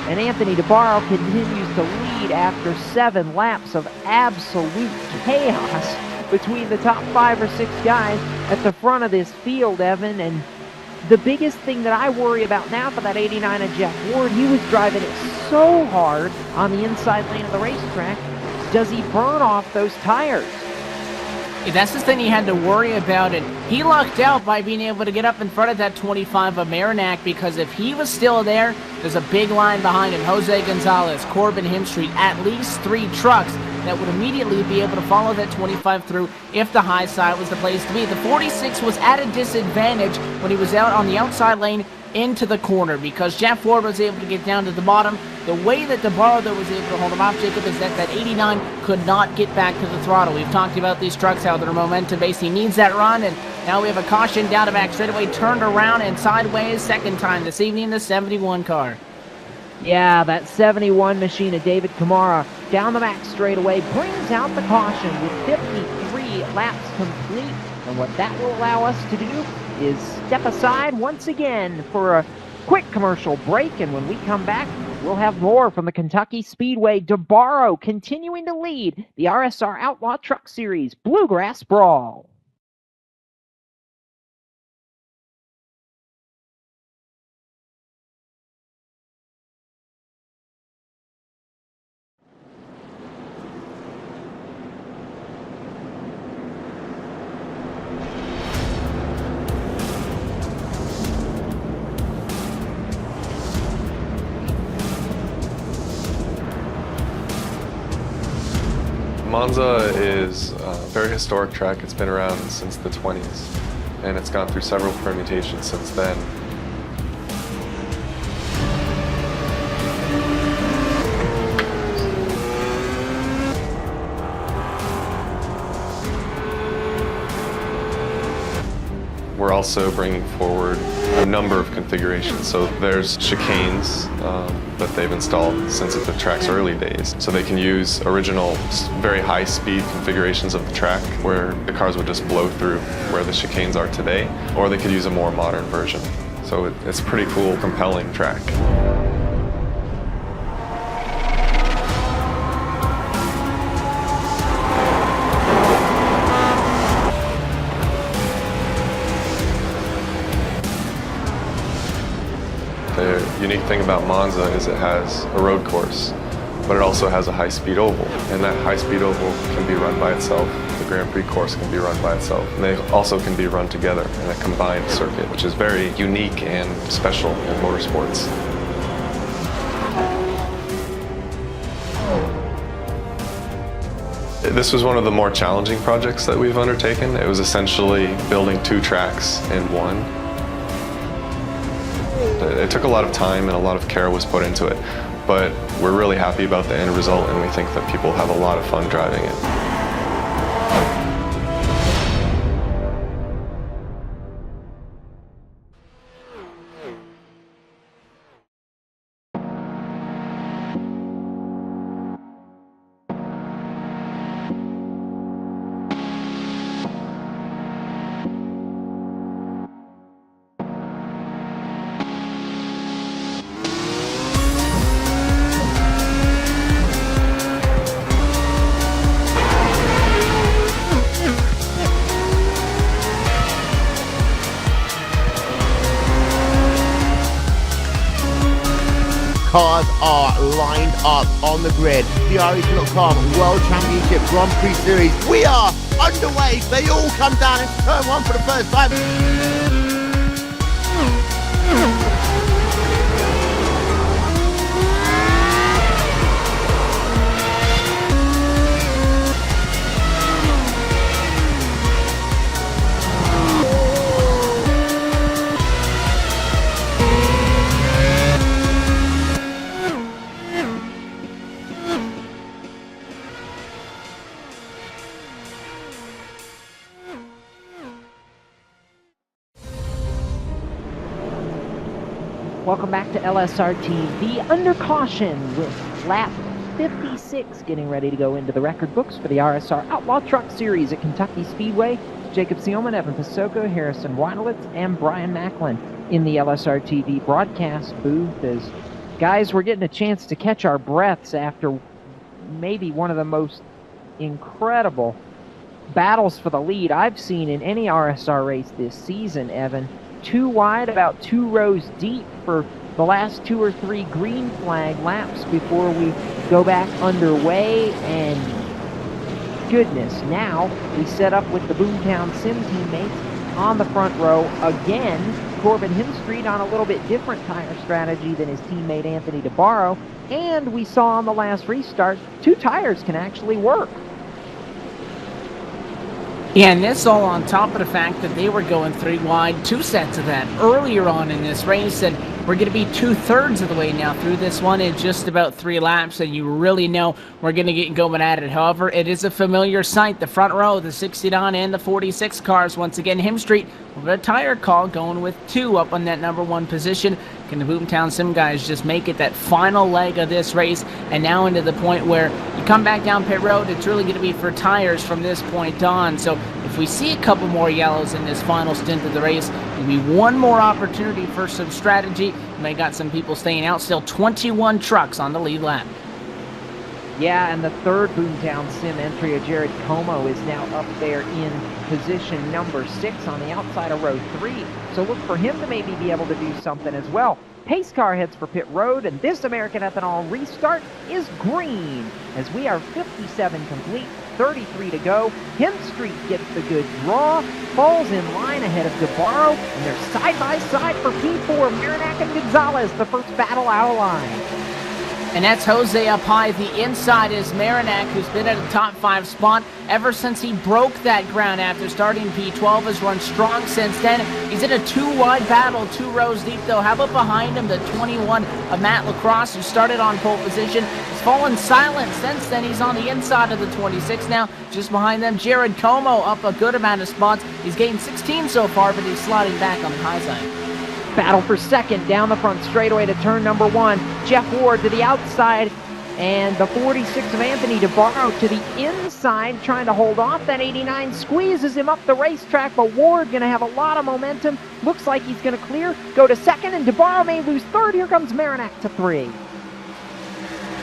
And Anthony DeBarro continues to lead after 7 laps of absolute chaos between the top 5 or 6 guys at the front of this field, Evan. And the biggest thing that I worry about now for that 89 of Jeff Ward, he was driving it so hard on the inside lane of the racetrack. Does he burn off those tires? That's the thing he had to worry about, and he lucked out by being able to get up in front of that 25 of Marinak, because if he was still there, there's a big line behind him. Jose Gonzalez, Corbin Hemstreet, at least 3 trucks that would immediately be able to follow that 25 through if the high side was the place to be. The 46 was at a disadvantage when he was out on the outside lane into the corner because Jeff Ward was able to get down to the bottom. The way that DeBarro was able to hold him off, Jacob, is that 89 could not get back to the throttle. We've talked about these trucks, how they're momentum-based. He needs that run, and Now we have a caution down to back straightaway, turned around and sideways, second time this evening, the 71 car. Yeah, that 71 machine of David Kamara down the back straightaway brings out the caution with 53 laps complete. And what that will allow us to do is step aside once again for a quick commercial break. And when we come back, we'll have more from the Kentucky Speedway. DeBarro continuing to lead the RSR Outlaw Truck Series Bluegrass Brawl. Monza is a very historic track. It's been around since the 20s, and it's gone through several permutations since then. We're also bringing forward a number of configurations. So there's chicanes that they've installed since the track's early days. So they can use original, very high-speed configurations of the track where the cars would just blow through where the chicanes are today, or they could use a more modern version. So it's a pretty cool, compelling track. The unique thing about Monza is it has a road course, but it also has a high-speed oval. And that high-speed oval can be run by itself. The Grand Prix course can be run by itself. And they also can be run together in a combined circuit, which is very unique and special in motorsports. This was one of the more challenging projects that we've undertaken. It was essentially building two tracks in one. It took a lot of time and a lot of care was put into it, but we're really happy about the end result, and we think that people have a lot of fun driving it. Cars are lined up on the grid. The RSR World Championship Grand Prix Series. We are underway. They all come down into turn one for the first time. Welcome back to LSRTV under caution with lap 56 getting ready to go into the record books for the RSR Outlaw Truck Series at Kentucky Speedway. Jacob Seelman, Evan Pasoko, Harrison Weidlitz, and Brian Macklin in the LSRTV broadcast booth. As guys, we're getting a chance to catch our breaths after maybe one of the most incredible battles for the lead I've seen in any RSR race this season, Evan. Two wide, about 2 rows deep for the last 2 or 3 green flag laps before we go back underway. And goodness, now we set up with the Boomtown Sim teammates on the front row again. Corbin Hemstreet on a little bit different tire strategy than his teammate Anthony DeBarro. And we saw on the last restart, 2 tires can actually work. Yeah, and this all on top of the fact that they were going 3 wide, 2 sets of that earlier on in this race, and we're going to be 2/3 of the way now through this one in just about 3 laps, and you really know we're going to get going at it. However, it is a familiar sight. The front row, the 69 and the 46 cars. Once again, Him Street with a tire call going with 2 up on that number 1 position. Can the Boomtown Sim guys just make it that final leg of this race, and now into the point where you come back down pit road, it's really going to be for tires from this point on. So if we see a couple more yellows in this final stint of the race, maybe one more opportunity for some strategy. You may got some people staying out. Still 21 trucks on the lead lap. Yeah, and the third Boomtown Sim entry of Jared Como is now up there in position number 6 on the outside of row 3. So look for him to maybe be able to do something as well. Pace car heads for pit road, and this American Ethanol restart is green as we are 57 complete, 33 to go. Him Street gets the good draw, falls in line ahead of DeBarro, and they're side by side for P4. Marinac and Gonzalez, the first battle out of line. And that's Jose up high. The inside is Marinac, who's been at a top 5 spot ever since he broke that ground after starting P12. Has run strong since then. He's in a 2-wide battle, 2 rows deep though. How about behind him, the 21 of Matt Lacrosse, who started on pole position. He's fallen silent since then. He's on the inside of the 26 now. Just behind them, Jared Como up a good amount of spots. He's gained 16 so far, but he's sliding back on the high side. Battle for second down the front straightaway to turn number 1. Jeff Ward to the outside, and the 46 of Anthony DeBarro to the inside, trying to hold off that 89. Squeezes him up the racetrack, but Ward going to have a lot of momentum. Looks like he's going to clear, go to second, and DeBarro may lose third. Here comes Marinac to 3.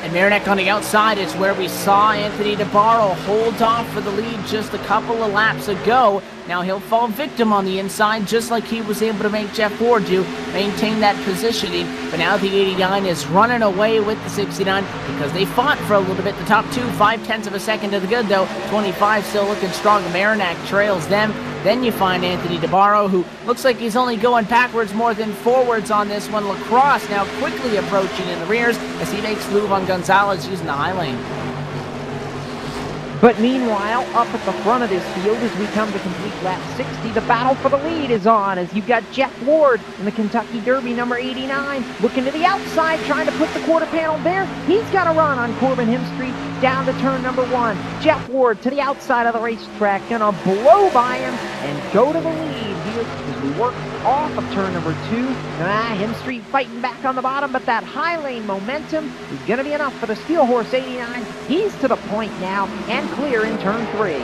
And Marinac on the outside is where we saw Anthony DeBarro hold off for the lead just a couple of laps ago. Now he'll fall victim on the inside, just like he was able to make Jeff Ward do, maintain that positioning. But now the 89 is running away with the 69 because they fought for a little bit. The top 2, 5/10 of a second to the good though. 25 still looking strong. Marinac trails them. Then you find Anthony DeBarro, who looks like he's only going backwards more than forwards on this one. Lacrosse now quickly approaching in the rears as he makes move on Gonzalez using the high lane. But meanwhile, up at the front of this field as we come to complete lap 60, the battle for the lead is on as you've got Jeff Ward in the Kentucky Derby number 89 looking to the outside, trying to put the quarter panel there. He's got a run on Corbin Him Street down to turn number 1. Jeff Ward to the outside of the racetrack, gonna blow by him and go to the lead here as we work off of turn number 2. Him Street fighting back on the bottom, but that high lane momentum is going to be enough for the Steel Horse 89. He's to the point now and clear in turn 3.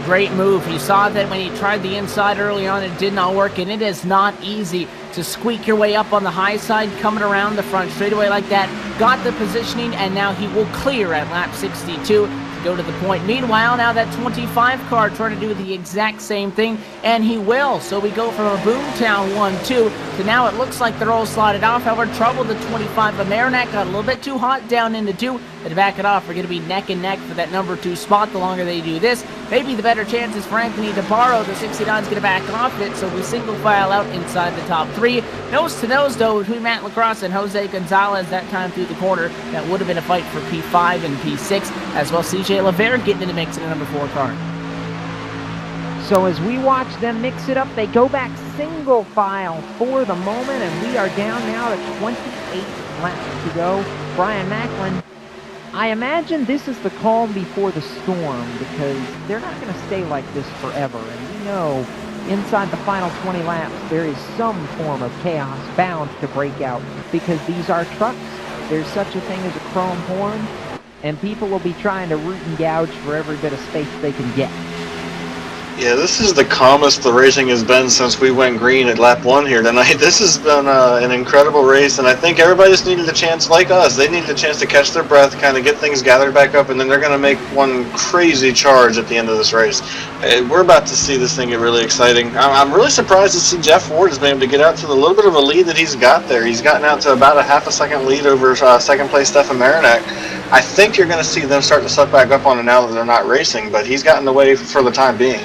Great move. He saw that when he tried the inside early on, it did not work, and it is not easy to squeak your way up on the high side, coming around the front straightaway like that. Got the positioning, and now he will clear at lap 62. Go to the point. Meanwhile, now that 25 car trying to do the exact same thing, and he will. So we go from a Boomtown 1-2 to now it looks like they're all slotted off. However, trouble the 25 of Marinac got a little bit too hot down into 2. And to back it off, we're going to be neck and neck for that number 2 spot. The longer they do this, maybe the better chances for Anthony DeBarro. The 69 is going to back off it, so we single file out inside the top 3. Nose to nose, though, between Matt Lacrosse and Jose Gonzalez that time through the corner. That would have been a fight for P5 and P6, as well CJ LaVere getting in the mix in the number 4 car. So as we watch them mix it up, they go back single file for the moment, and we are down now to 28 laps to go. Brian Macklin, I imagine this is the calm before the storm because they're not going to stay like this forever. And we know inside the final 20 laps, there is some form of chaos bound to break out because these are trucks. There's such a thing as a chrome horn, and people will be trying to root and gouge for every bit of space they can get. Yeah, this is the calmest the racing has been since we went green at lap 1 here tonight. This has been an incredible race, and I think everybody just needed a chance, like us, they needed a chance to catch their breath, kind of get things gathered back up, and then they're going to make one crazy charge at the end of this race. We're about to see this thing get really exciting. I'm really surprised to see Jeff Ward has been able to get out to the little bit of a lead that he's got there. He's gotten out to about a half a second lead over second place Stefan Marinac. I think you're going to see them start to suck back up on it now that they're not racing, but he's gotten away for the time being.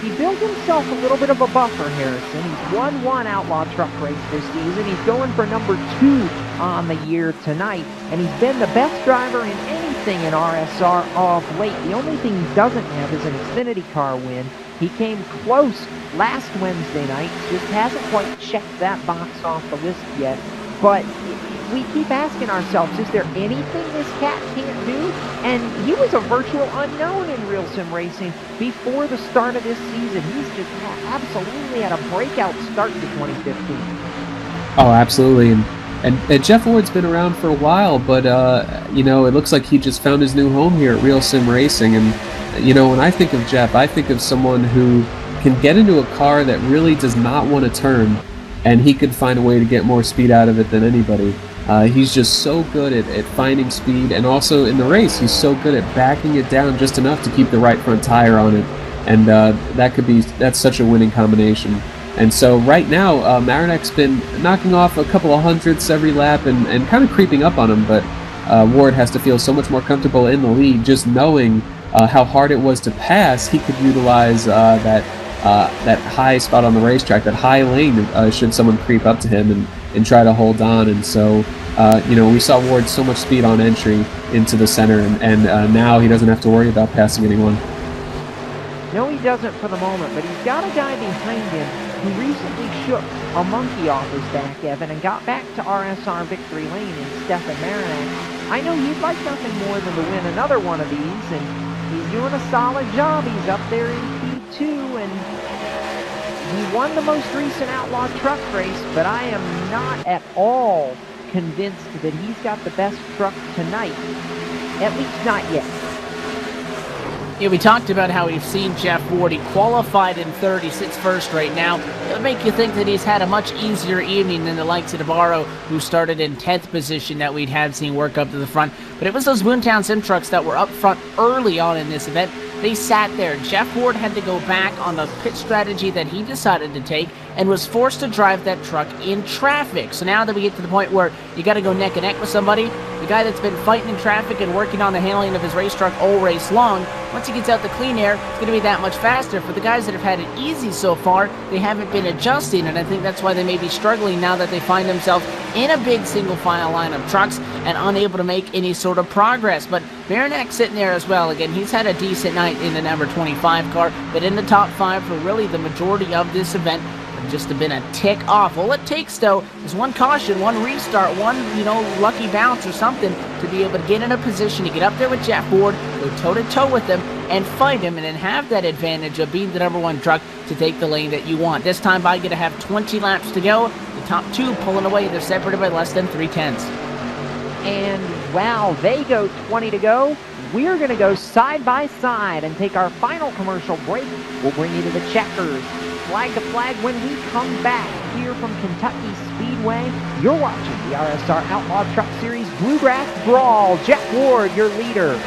He built himself a little bit of a buffer, Harrison. He's won 1 Outlaw truck race this season. He's going for number 2 on the year tonight, and he's been the best driver in anything in RSR of late. The only thing he doesn't have is an Xfinity car win, He came close last Wednesday night, just hasn't quite checked that box off the list yet. But we keep asking ourselves, is there anything this cat can't do? And he was a virtual unknown in real sim racing before the start of this season. He's just absolutely had a breakout start to 2015. Oh, absolutely. And Jeff Ward's been around for a while, but, you know, it looks like he just found his new home here at Real Sim Racing. And, you know, when I think of Jeff, I think of someone who can get into a car that really does not want to turn, and he could find a way to get more speed out of it than anybody. He's just so good at finding speed, and also in the race, he's so good at backing it down just enough to keep the right front tire on it. And that's such a winning combination. And so right now, Marinek's been knocking off a couple of hundredths every lap and kind of creeping up on him, but Ward has to feel so much more comfortable in the lead, just knowing how hard it was to pass. He could utilize that high spot on the racetrack, that high lane, should someone creep up to him and try to hold on. And so, you know, we saw Ward so much speed on entry into the center, and now he doesn't have to worry about passing anyone. No, he doesn't for the moment, but he's got a guy behind him who recently shook a monkey off his back, Evan, and got back to RSR victory lane in Stefan Marinak. I know he'd like nothing more than to win another one of these, and he's doing a solid job. He's up there in P2, and he won the most recent Outlaw truck race, but I am not at all convinced that he's got the best truck tonight. At least not yet. Yeah, we talked about how we've seen Jeff Ward. He qualified in 30, sits first right now. It'll make you think that he's had a much easier evening than the likes of Navarro, who started in 10th position, that we'd have seen work up to the front. But it was those Boontown Sim trucks that were up front early on in this event. They sat there. Jeff Ward had to go back on the pit strategy that he decided to take and was forced to drive that truck in traffic. So now that we get to the point where you got to go neck and neck with somebody, the guy that's been fighting in traffic and working on the handling of his race truck all race long, once he gets out the clean air, it's going to be that much faster. For the guys that have had it easy so far, they haven't been adjusting, and I think that's why they may be struggling now that they find themselves in a big single file line of trucks and unable to make any sort of progress. But Marinak sitting there as well. Again, he's had a decent night in the number 25 car, but in the top 5 for really the majority of this event. Just have been a tick off. All it takes, though, is one caution, one restart, one, lucky bounce or something to be able to get in a position to get up there with Jeff Ward, go toe-to-toe with him, and fight him, and then have that advantage of being the number 1 truck to take the lane that you want. This time, I get to have 20 laps to go. The top 2 pulling away. They're separated by less than 3/10. And while they go 20 to go, we're going to go side by side and take our final commercial break. We'll bring you to the Checkers. Flag to flag when we come back here from Kentucky Speedway. You're watching the RSR Outlaw Truck Series Bluegrass Brawl. Jeff Ward, your leader.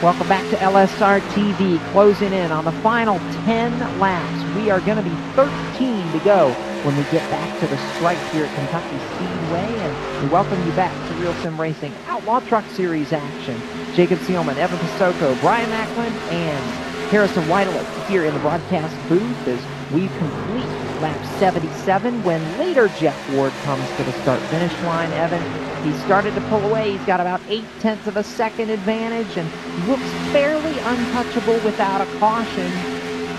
Welcome back to LSR TV, closing in on the final 10 laps. We are going to be 13 to go when we get back to the stripe here at Kentucky Speedway, and we welcome you back to Real Sim Racing Outlaw Truck Series action. Jacob Seelman, Evan Pasoko, Brian Macklin, and Harrison Whitelet here in the broadcast booth as we complete lap 77 when later Jeff Ward comes to the start-finish line. Evan, he started to pull away. He's got about 0.8 of a second advantage and looks fairly untouchable without a caution.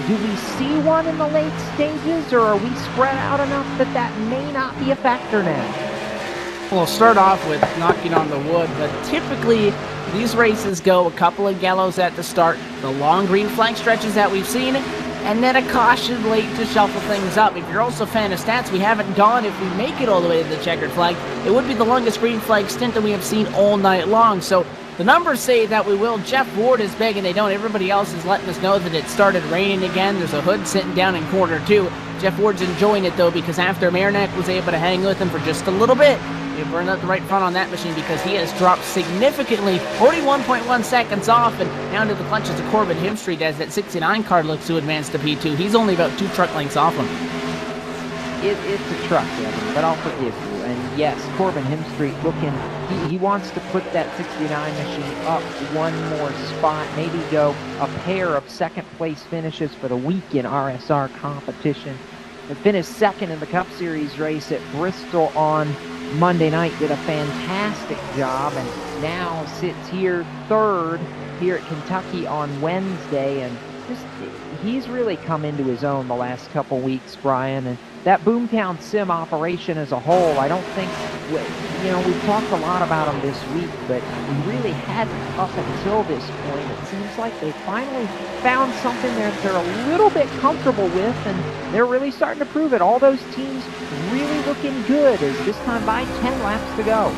Do we see one in the late stages, or are we spread out enough that that may not be a factor now? We'll start off with knocking on the wood, but typically these races go a couple of yellows at the start, the long green flag stretches that we've seen, and then a caution late to shuffle things up. If you're also a fan of stats, we haven't gone, if we make it all the way to the checkered flag, it would be the longest green flag stint that we have seen all night long. So the numbers say that we will. Jeff Ward is begging they don't. Everybody else is letting us know that it started raining again. There's a hood sitting down in corner 2. Jeff Ward's enjoying it, though, because after Marinak was able to hang with him for just a little bit, he burned up the right front on that machine because he has dropped significantly, 41.1 seconds off, and down to the clutches of Corbin Himstreet as that 69 car looks to advance to P2. He's only about 2 truck lengths off him. It's a truck, Evan, but I'll forgive you. And yes, Corbin Himstreet looking, he wants to put that 69 machine up one more spot, maybe go a pair of second-place finishes for the week in RSR competition. He finished second in the Cup Series race at Bristol on Monday night, did a fantastic job, and now sits here third here at Kentucky on Wednesday, and just he's really come into his own the last couple weeks, Brian. And that Boomtown Sim operation as a whole, I don't think, we've talked a lot about them this week, but we really hadn't up until this point. It seems like they finally found something that they're a little bit comfortable with, and they're really starting to prove it. All those teams really looking good as this time by 10 laps to go.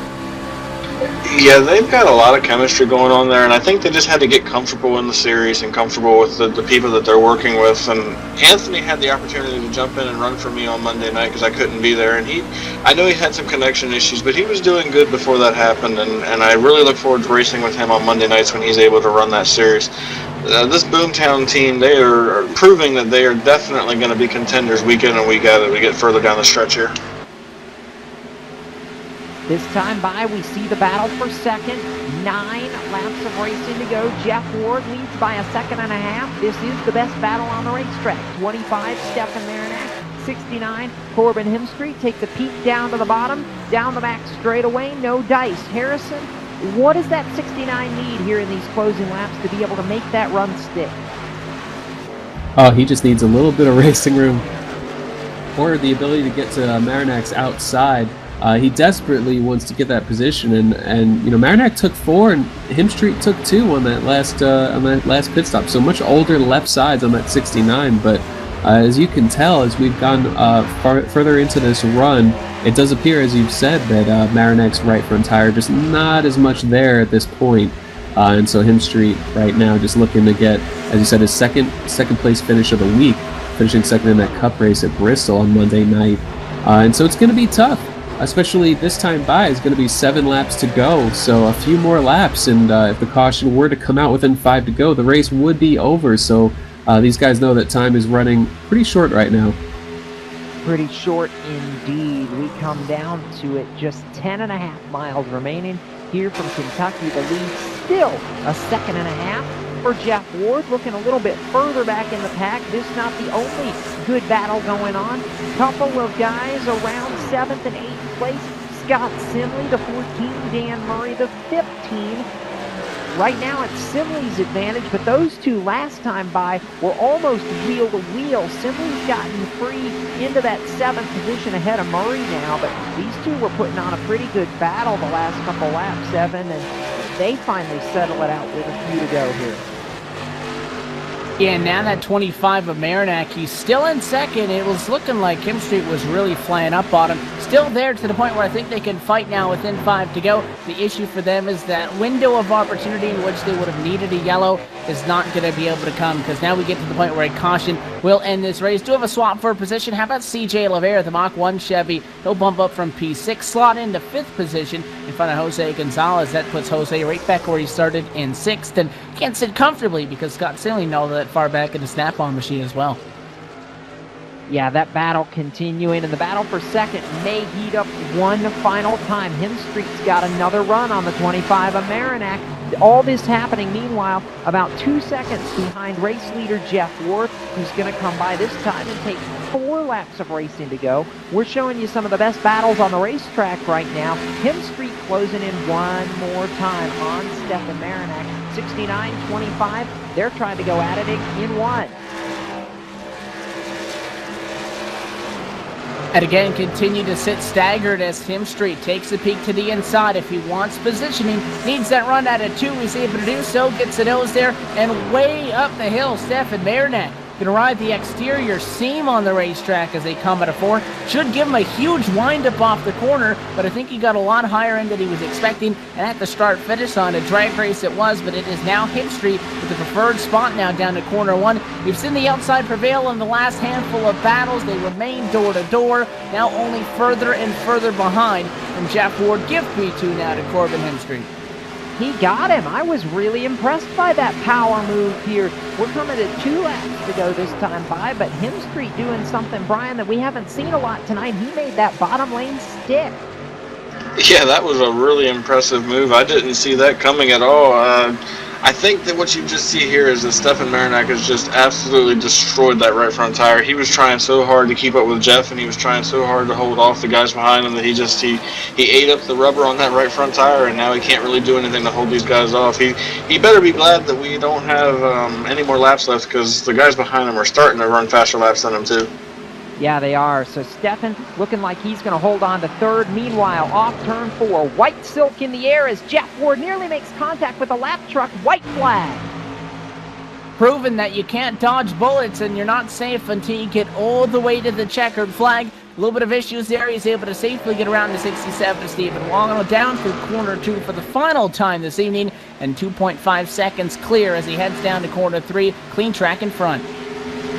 Yeah, they've got a lot of chemistry going on there, and I think they just had to get comfortable in the series and comfortable with the people that they're working with. And Anthony had the opportunity to jump in and run for me on Monday night because I couldn't be there, and I know he had some connection issues, but he was doing good before that happened, and I really look forward to racing with him on Monday nights when he's able to run that series. This Boomtown team, they are proving that they are definitely going to be contenders week in and week out as we get further down the stretch here. This time by, we see the battle for second. 9 laps of racing to go. Jeff Ward leads by a second and a half. This is the best battle on the racetrack. 25, Stefan Marinak. 69, Corbin Himstreet takes a peek down to the bottom. Down the back straightaway, no dice. Harrison, what does that 69 need here in these closing laps to be able to make that run stick? Oh, he just needs a little bit of racing room, or the ability to get to Marinak's outside. He desperately wants to get that position, and Marinak took 4 and Himstreet took 2 on that last pit stop. So much older left sides on that 69, but as you can tell, as we've gone further into this run, it does appear, as you've said, that Marinak's right front tire just not as much there at this point. And so Himstreet right now just looking to get, as you said, his second place finish of the week, finishing second in that Cup race at Bristol on Monday night. And so it's going to be tough. Especially this time by is going to be 7 laps to go, so a few more laps, and if the caution were to come out within 5 to go, the race would be over. So these guys know that time is running pretty short right now. Pretty short indeed. We come down to it, just 10.5 miles remaining here from Kentucky. The lead still a second and a half for Jeff Ward, looking a little bit further back in the pack. This not the only good battle going on. Couple of guys around 7th and 8th place. Scott Simley, the 14, Dan Murray, the 15. Right now it's Simley's advantage, but those two last time by were almost wheel to wheel. Simley's gotten free into that 7th position ahead of Murray now, but these two were putting on a pretty good battle the last couple laps, Evan, and they finally settle it out with a few to go here. Yeah, and now that 25 of Marinac, he's still in second. It was looking like Kim Street was really flying up on him. Still there to the point where I think they can fight now within 5 to go. The issue for them is that window of opportunity in which they would have needed a yellow is not going to be able to come, because now we get to the point where a caution will end this race. Do have a swap for position. How about CJ LeVere, the Mach 1 Chevy? He'll bump up from P6, slot into 5th position in front of Jose Gonzalez. That puts Jose right back where he started in 6th, and can't sit comfortably because Scott Silly knows that far back in the snap-on machine as well. Yeah, that battle continuing, and the battle for second may heat up one final time. Hemstreet's got another run on the 25 of Marinac. All this happening, meanwhile, about 2 seconds behind race leader Jeff Ward, who's going to come by this time and take 4 laps of racing to go. We're showing you some of the best battles on the racetrack right now. Hemstreet closing in one more time on Stefan Marinac. 69-25, they're trying to go at it in one. And again, continue to sit staggered as Tim Street takes a peek to the inside. If he wants positioning, needs that run out of 2. He's able to do so, gets a nose there, and way up the hill, Stefan Marinac going to ride the exterior seam on the racetrack as they come at a 4. Should give him a huge windup off the corner, but I think he got a lot higher end than he was expecting. And at the start-finish on a drag race it was, but it is now Hip Street with the preferred spot now down to corner 1. We've seen the outside prevail in the last handful of battles. They remain door-to-door, now only further and further behind from Jeff Ward. Give P2 now to Corbin Hemstreet. He got him. I was really impressed by that power move here. We're coming to 2 laps to go this time by, but Hemstreet doing something, Brian, that we haven't seen a lot tonight. He made that bottom lane stick. Yeah, that was a really impressive move. I didn't see that coming at all. I think that what you just see here is that Stefan Marinac has just absolutely destroyed that right front tire. He was trying so hard to keep up with Jeff, and he was trying so hard to hold off the guys behind him that he ate up the rubber on that right front tire, and now he can't really do anything to hold these guys off. He better be glad that we don't have any more laps left, because the guys behind him are starting to run faster laps than him too. Yeah, they are. So Stefan looking like he's going to hold on to 3rd. Meanwhile, off turn 4, white silk in the air as Jeff Ward nearly makes contact with the lap truck. White flag. Proven that you can't dodge bullets and you're not safe until you get all the way to the checkered flag. A little bit of issues there. He's able to safely get around to 67. Stephen Wong down through corner 2 for the final time this evening, and 2.5 seconds clear as he heads down to corner 3. Clean track in front.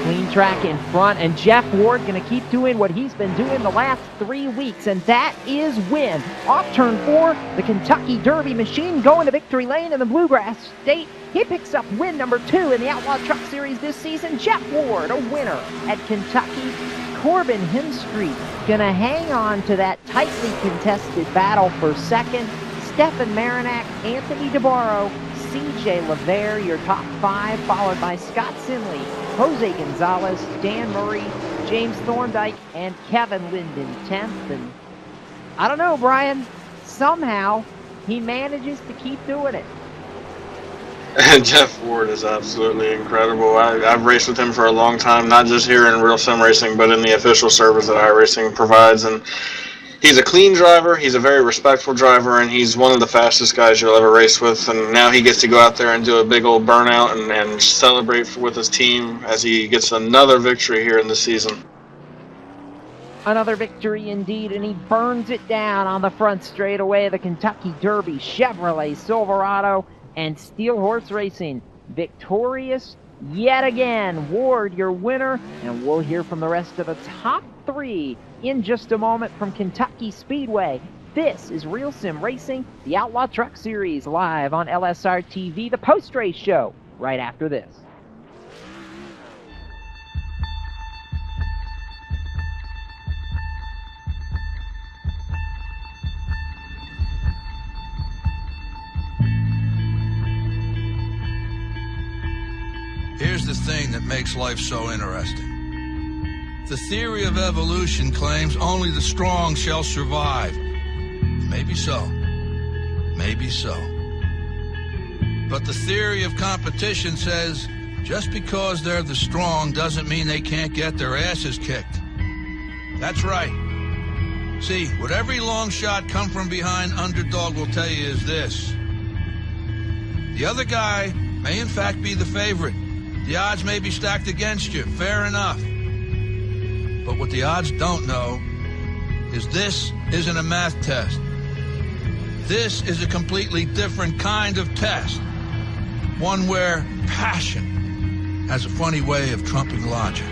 Clean track in front, and Jeff Ward going to keep doing what he's been doing the last 3 weeks, and that is win. Off turn 4, the Kentucky Derby machine going to victory lane in the Bluegrass State. He picks up win number 2 in the Outlaw Truck Series this season. Jeff Ward, a winner at Kentucky. Corbin Hemstreet going to hang on to that tightly contested battle for second. Stefan Marinac, Anthony DeBarro, CJ LeVere, your top 5, followed by Scott Sinley, Jose Gonzalez, Dan Murray, James Thorndike, and Kevin Linden 10th. And I don't know, Brian, somehow he manages to keep doing it. And Jeff Ward is absolutely incredible. I've raced with him for a long time, not just here in Real Sim Racing, but in the official service that iRacing provides. And he's a clean driver, he's a very respectful driver, and he's one of the fastest guys you'll ever race with. And now he gets to go out there and do a big old burnout and celebrate with his team as he gets another victory here in the season. Another victory indeed, and he burns it down on the front straightaway. The Kentucky Derby, Chevrolet Silverado, and Steel Horse Racing victorious yet again. Ward, your winner, and we'll hear from the rest of the top 3 in just a moment from Kentucky Speedway. This is Real Sim Racing, the Outlaw Truck Series, live on LSRTV, the post-race show, right after this. Here's the thing that makes life so interesting. The theory of evolution claims only the strong shall survive. Maybe so. Maybe so. But the theory of competition says just because they're the strong doesn't mean they can't get their asses kicked. That's right. See, what every long shot come from behind underdog will tell you is this. The other guy may in fact be the favorite, The odds may be stacked against you, fair enough. But what the odds don't know is this isn't a math test. This is a completely different kind of test. One where passion has a funny way of trumping logic.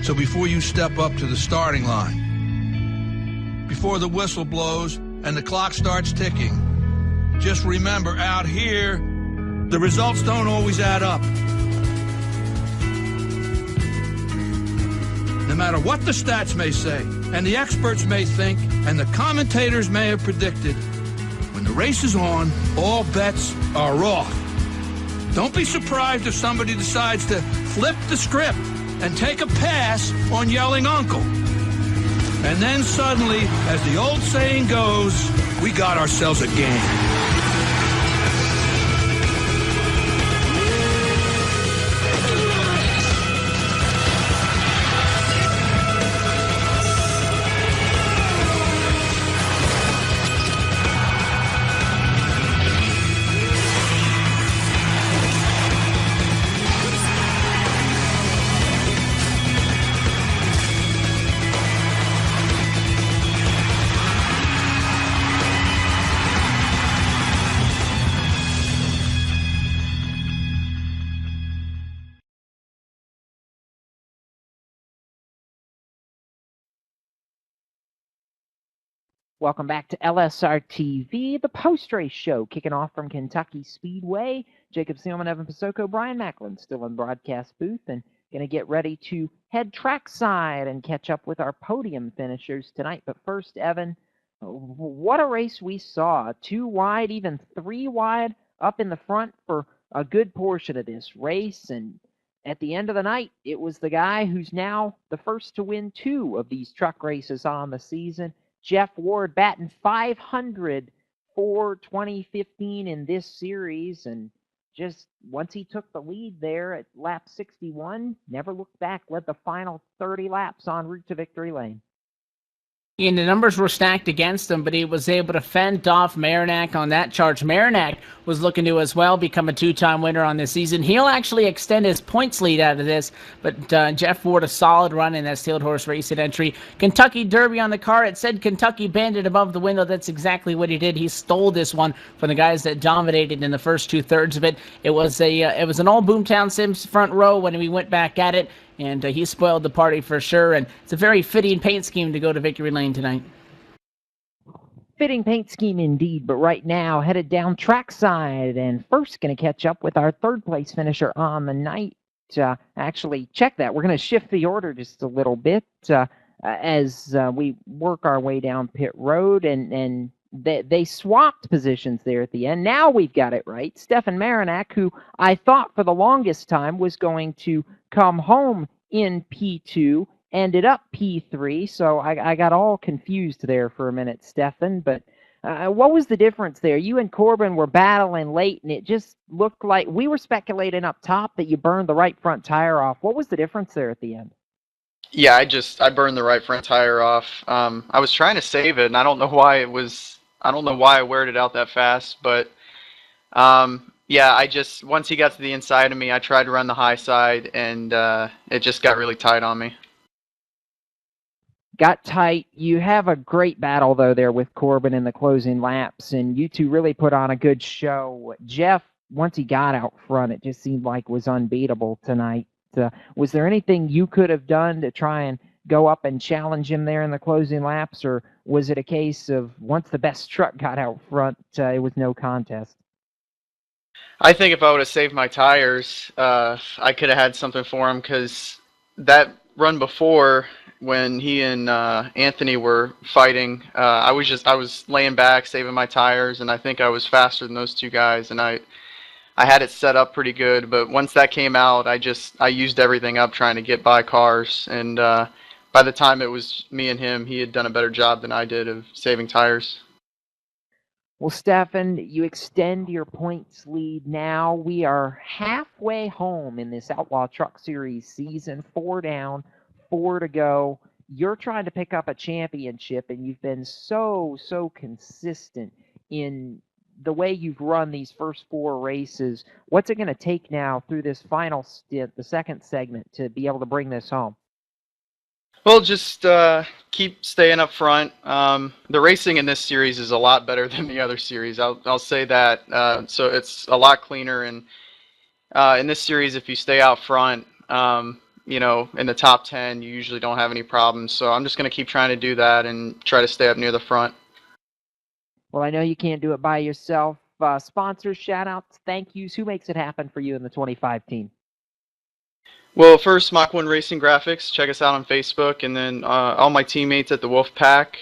So before you step up to the starting line, before the whistle blows and the clock starts ticking, just remember, out here, the results don't always add up. No matter what the stats may say, and the experts may think, and the commentators may have predicted, when the race is on, all bets are off. Don't be surprised if somebody decides to flip the script and take a pass on yelling uncle. And then suddenly, as the old saying goes, we got ourselves a game. Welcome back to LSRTV, the post-race show, kicking off from Kentucky Speedway. Jacob Seelman, Evan Pasoko, Brian Macklin still in the broadcast booth, and going to get ready to head trackside and catch up with our podium finishers tonight. But first, Evan, what a race we saw. 2 wide, even 3 wide up in the front for a good portion of this race. And at the end of the night, it was the guy who's now the first to win 2 of these truck races on the season, Jeff Ward, batting 500 for 2015 in this series, and just once he took the lead there at lap 61, never looked back, led the final 30 laps en route to victory lane. And the numbers were stacked against him, but he was able to fend off Marinak on that charge. Marinak was looking to as well become a 2-time winner on this season. He'll actually extend his points lead out of this, but Jeff Ward, a solid run in that Steeled Horse Racing entry. Kentucky Derby on the car. It said Kentucky Bandit above the window. That's exactly what he did. He stole this one from the guys that dominated in the first 2/3 of it. It was an all Boomtown Sims front row when we went back at it. And he spoiled the party for sure, and it's a very fitting paint scheme to go to victory lane tonight. Fitting paint scheme indeed, but right now headed down trackside, and first going to catch up with our 3rd place finisher on the night. Actually, check that. We're going to shift the order just a little bit as we work our way down pit road, and they swapped positions there at the end. Now we've got it right. Stefan Marinak, who I thought for the longest time was going to come home in P2, ended up P3, so I got all confused there for a minute, Stefan. But what was the difference there? You and Corbin were battling late, and it just looked like we were speculating up top that you burned the right front tire off. What was the difference there at the end? Yeah, I burned the right front tire off. I was trying to save it, and I don't know why I weared it out that fast, but yeah, once he got to the inside of me, I tried to run the high side, and it just got really tight on me. Got tight. You have a great battle, though, there with Corbin in the closing laps, and you two really put on a good show. Jeff, once he got out front, it just seemed like was unbeatable tonight. Was there anything you could have done to try and go up and challenge him there in the closing laps, or was it a case of once the best truck got out front, it was no contest? I think if I would have saved my tires, I could have had something for him, because that run before, when he and Anthony were fighting, I was laying back, saving my tires, and I think I was faster than those 2 guys, and I had it set up pretty good. But once that came out, I used everything up trying to get by cars, and by the time it was me and him, he had done a better job than I did of saving tires. Well, Stefan, you extend your points lead now. We are halfway home in this Outlaw Truck Series season. 4 down, 4 to go. You're trying to pick up a championship, and you've been so consistent in the way you've run these first 4 races, what's it going to take now through this final stint, the second segment, to be able to bring this home? Well, just keep staying up front. The racing in this series is a lot better than the other series. I'll say that. So it's a lot cleaner, and in this series, if you stay out front, you know, in the top 10, you usually don't have any problems. So I'm just going to keep trying to do that and try to stay up near the front. Well, I know you can't do it by yourself. Sponsors, shout-outs, thank yous. Who makes it happen for you in the 25 team? Well, first, Mach 1 Racing Graphics. Check us out on Facebook. And then all my teammates at the Wolf Pack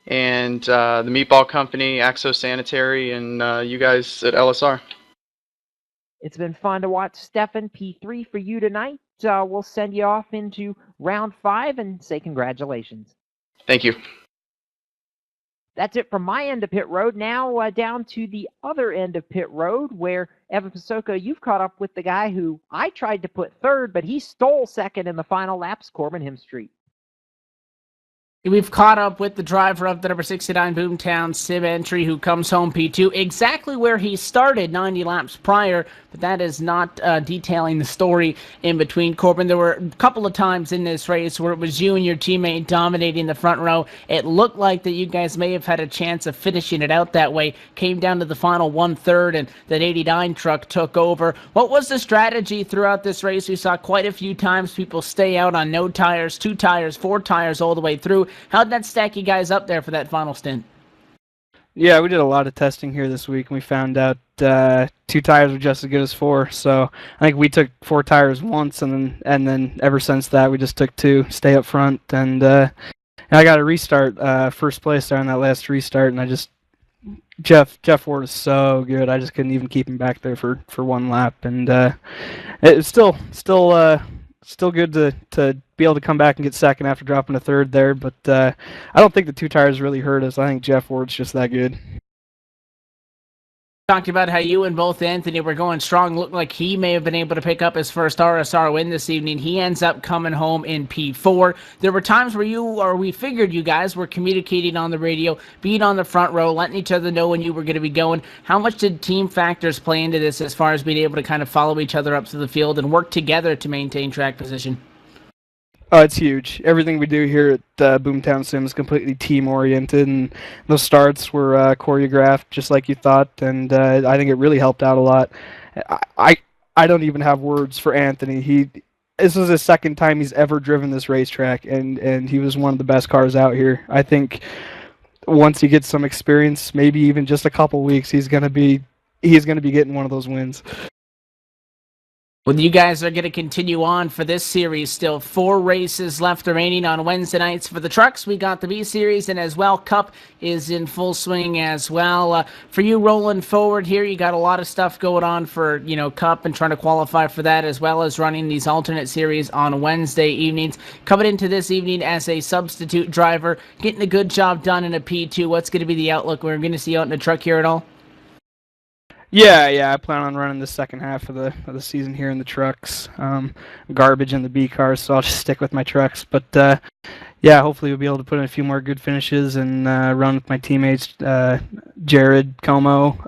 and the Meatball Company, Axo Sanitary, and you guys at LSR. It's been fun to watch Stefan P3 for you tonight. We'll send you off into round 5 and say congratulations. Thank you. That's it from my end of pit road. Now down to the other end of pit road, where Evan Pasoko, you've caught up with the guy who I tried to put third, but he stole second in the final laps, Corbin Himstreet. We've caught up with the driver of the number 69 Boomtown Sim entry, who comes home P2, exactly where he started 90 laps prior, but that is not detailing the story in between. Corbin, there were a couple of times in this race where it was you and your teammate dominating the front row. It looked like that you guys may have had a chance of finishing it out that way. Came down to the final 1/3, and that 89 truck took over. What was the strategy throughout this race? We saw quite a few times people stay out on no tires, 2 tires, 4 tires all the way through. How'd that stack you guys up there for that final stint? Yeah, we did a lot of testing here this week, and we found out 2 tires were just as good as 4. So I think we took 4 tires once, and then ever since that, we just took 2, stay up front, and I got a restart, first place there on that last restart, and Jeff Ward is so good. I just couldn't even keep him back there for 1 lap, and it's still good to be able to come back and get second after dropping a third there, but I don't think the 2 tires really hurt us. I think Jeff Ward's just that good. Talked about how you and both Anthony were going strong. Looked like he may have been able to pick up his first RSR win this evening. He ends up coming home in P4. There were times where we figured you guys were communicating on the radio, being on the front row, letting each other know when you were going to be going. How much did team factors play into this as far as being able to kind of follow each other up to the field and work together to maintain track position? Oh, it's huge. Everything we do here at Boomtown Sim is completely team-oriented, and those starts were choreographed just like you thought, and I think it really helped out a lot. I don't even have words for Anthony. This was his second time he's ever driven this racetrack, and he was one of the best cars out here. I think once he gets some experience, maybe even just a couple weeks, he's gonna be getting one of those wins. Well, you guys are going to continue on for this series. Still 4 races left remaining on Wednesday nights for the trucks. We got the B Series, and as well, Cup is in full swing as well. For you rolling forward here, you got a lot of stuff going on for, Cup and trying to qualify for that, as well as running these alternate series on Wednesday evenings. Coming into this evening as a substitute driver, getting a good job done in a P2. What's going to be the outlook we're going to see out in the truck here at all? Yeah, I plan on running the second half of the season here in the trucks. Garbage in the B cars, so I'll just stick with my trucks. But yeah, hopefully we'll be able to put in a few more good finishes and run with my teammates, Jared Como,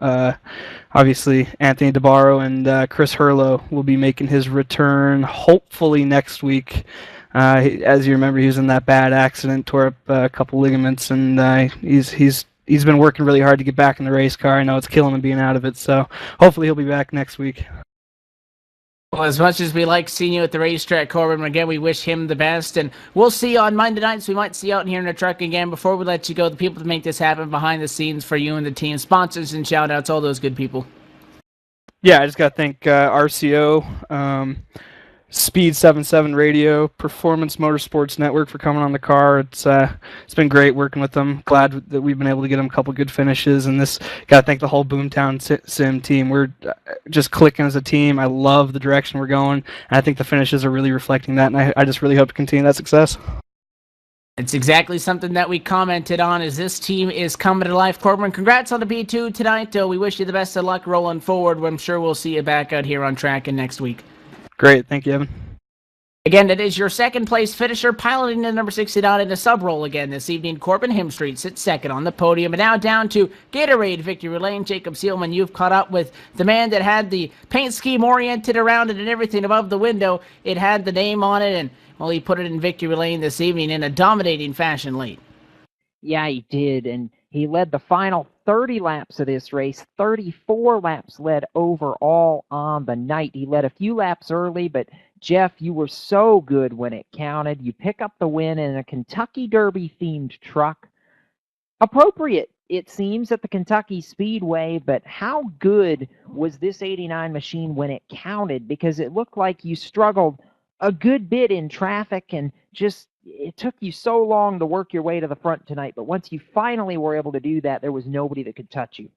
obviously Anthony DeBarro, and Chris Hurlow will be making his return hopefully next week. As you remember, he was in that bad accident, tore up a couple ligaments, and he's been working really hard to get back in the race car. I know it's killing him being out of it, so hopefully he'll be back next week. Well, as much as we like seeing you at the racetrack, Corbin, again, we wish him the best, and we'll see you on Monday nights. We might see you out here in the truck again. Before we let you go, the people that make this happen behind the scenes for you and the team, sponsors and shout-outs, all those good people. Yeah, I just got to thank RCO, Speed 77 Radio, Performance Motorsports Network for coming on the car. It's been great working with them. Glad that we've been able to get them a couple good finishes. And got to thank the whole Boomtown Sim team. We're just clicking as a team. I love the direction we're going. And I think the finishes are really reflecting that. And I just really hope to continue that success. It's exactly something that we commented on as this team is coming to life. Corbin, congrats on the P2 tonight. We wish you the best of luck rolling forward. I'm sure we'll see you back out here on track and next week. Great. Thank you, Evan. Again, it is your second place finisher, piloting the number 69 in the sub roll again this evening. Corbin Hemstreet sits second on the podium. And now down to Gatorade Victory Lane. Jacob Seelman, you've caught up with the man that had the paint scheme oriented around it and everything above the window. It had the name on it, and, well, he put it in Victory Lane this evening in a dominating fashion late. Yeah, he did, and he led the final 30 laps of this race. 34 laps led overall on the night. He led a few laps early, but Jeff, you were so good when it counted. You pick up the win in a Kentucky Derby-themed truck. Appropriate, it seems, at the Kentucky Speedway, but how good was this 89 machine when it counted? Because it looked like you struggled a good bit in traffic, and just it took you so long to work your way to the front tonight. But once you finally were able to do that, there was nobody that could touch you.